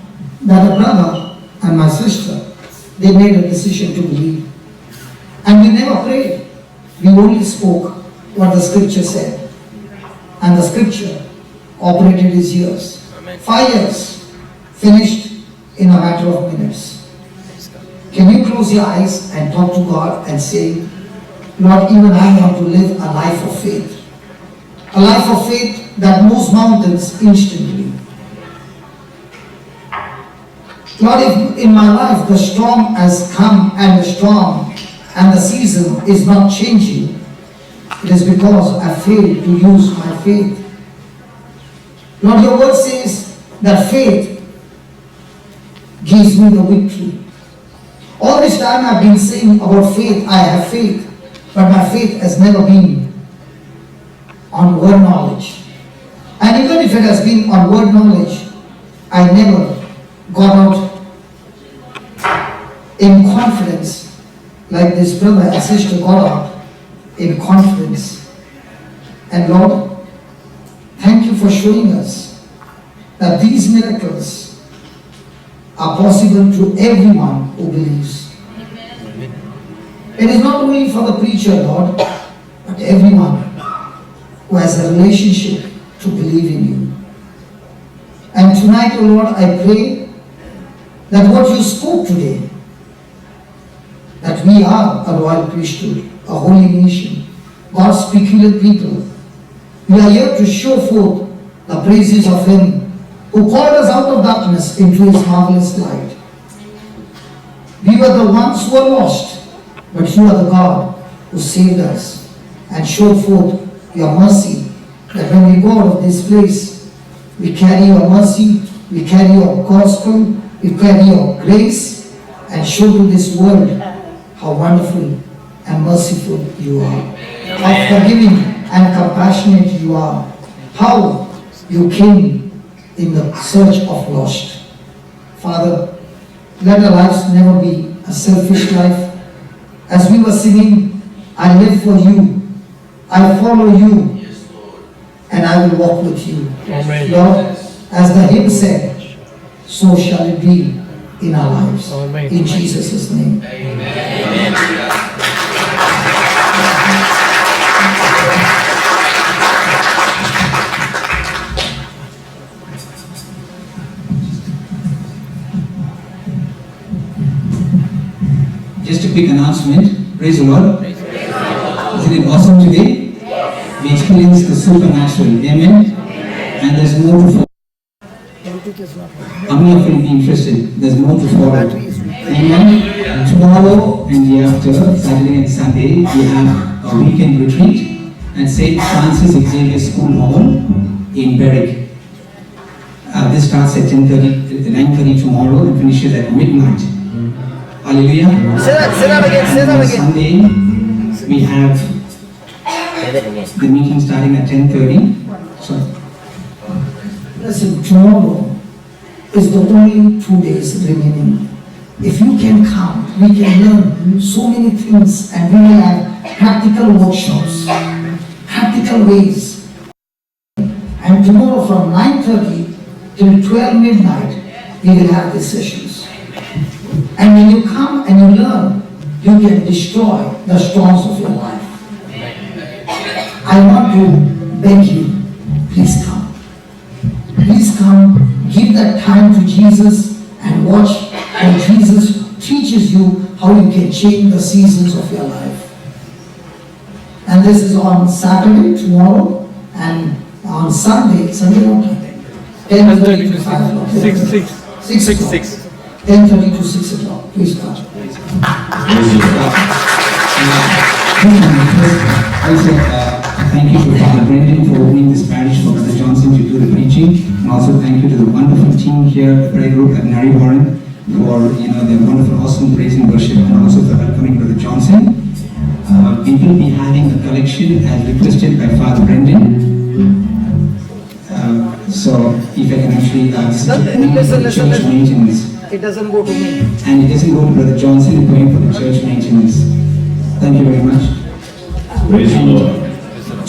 that a brother and my sister, they made a decision to believe. And we never prayed. We only spoke what the scripture said. And the scripture operated His ears. 5 years. finished in a matter of minutes. Can you close your eyes and talk to God and say, Lord, even I want to live a life of faith. A life of faith that moves mountains instantly. Lord, if in my life the storm has come and the storm and the season is not changing, it is because I failed to use my faith. Lord, your word says that faith gives me the victory. All this time I've been saying about faith, I have faith, but my faith has never been on word knowledge. And even if it has been on word knowledge, I never got out in confidence like this brother and sister got out in confidence. And Lord, thank you for showing us that these miracles are possible to everyone who believes. It is not only for the preacher, Lord, but everyone who has a relationship to believe in you. And tonight, O Lord, I pray that what you spoke today, that we are a royal priesthood, a holy nation, God's peculiar people. We are here to show forth the praises of Him who called us out of darkness into His marvelous light. We were the ones who were lost, but you are the God who saved us and showed forth your mercy, that when we go out of this place, we carry your mercy, we carry your gospel, we carry your grace, and show to this world how wonderful and merciful you are, how forgiving and compassionate you are, how you came in the search of lost. Father, let our lives never be a selfish life. As we were singing, I live for you, I follow you, and I will walk with you. Amen. Lord, as the hymn said, so shall it be in our lives. Amen. In Jesus' name. Just a quick announcement. Praise the Lord. Isn't it awesome today? We experienced the supernatural. Amen. And there's more to follow. How many of you will be interested? There's more to follow. Amen. Tomorrow and the after, Saturday and Sunday, we have a weekend retreat at St. Francis Xavier School Hall in Berwick. This starts at 9:30 tomorrow and finishes at midnight. Hallelujah. Say that again, say that On again. Sunday, we have the meeting starting at 10:30. Sorry. Listen, tomorrow is the only 2 days remaining. If you can come, we can learn so many things, and we will have practical workshops, practical ways. And tomorrow from 9:30 till 12 midnight, we will have these sessions. And when you come and you learn, you can destroy the storms of your life. I want to beg you, please come. Please come, give that time to Jesus and watch how Jesus teaches you how you can change the seasons of your life. And this is on Saturday, tomorrow, and on Sunday what time? 10:30 to 5 o'clock. 6 o'clock. 10:30 to 6 o'clock. Please come. Also, thank you to Father Brendan for opening this parish for Brother Johnson to do the preaching, and also thank you to the wonderful team here, the prayer group at Nari Warren, for their wonderful, awesome praise and worship, and also for welcoming Brother Johnson. We will be having a collection as requested by Father Brendan. So, if I can actually Listen. church maintenance. It doesn't go to me. And it doesn't go to Brother Johnson, it's going for the church maintenance. Thank you very much.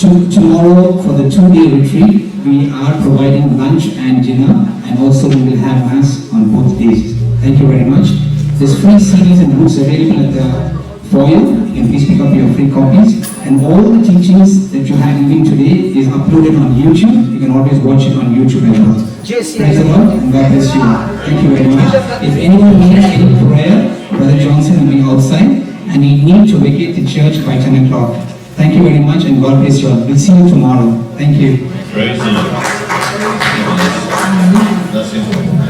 And tomorrow, for the 2-day retreat, we are providing lunch and dinner, and also we will have mass on both days. Thank you very much. There's free CDs and books available at the foyer. You can please pick up your free copies. And all the teachings that you had even today is uploaded on YouTube. You can always watch it on YouTube as well. Praise the Lord and God bless you. Thank you very much. If anyone needs any prayer, Brother Johnson will be outside and we need to vacate the church by 10 o'clock. Thank you very much and God bless you all. We'll see you tomorrow. Thank you. Praise the Lord. That's it.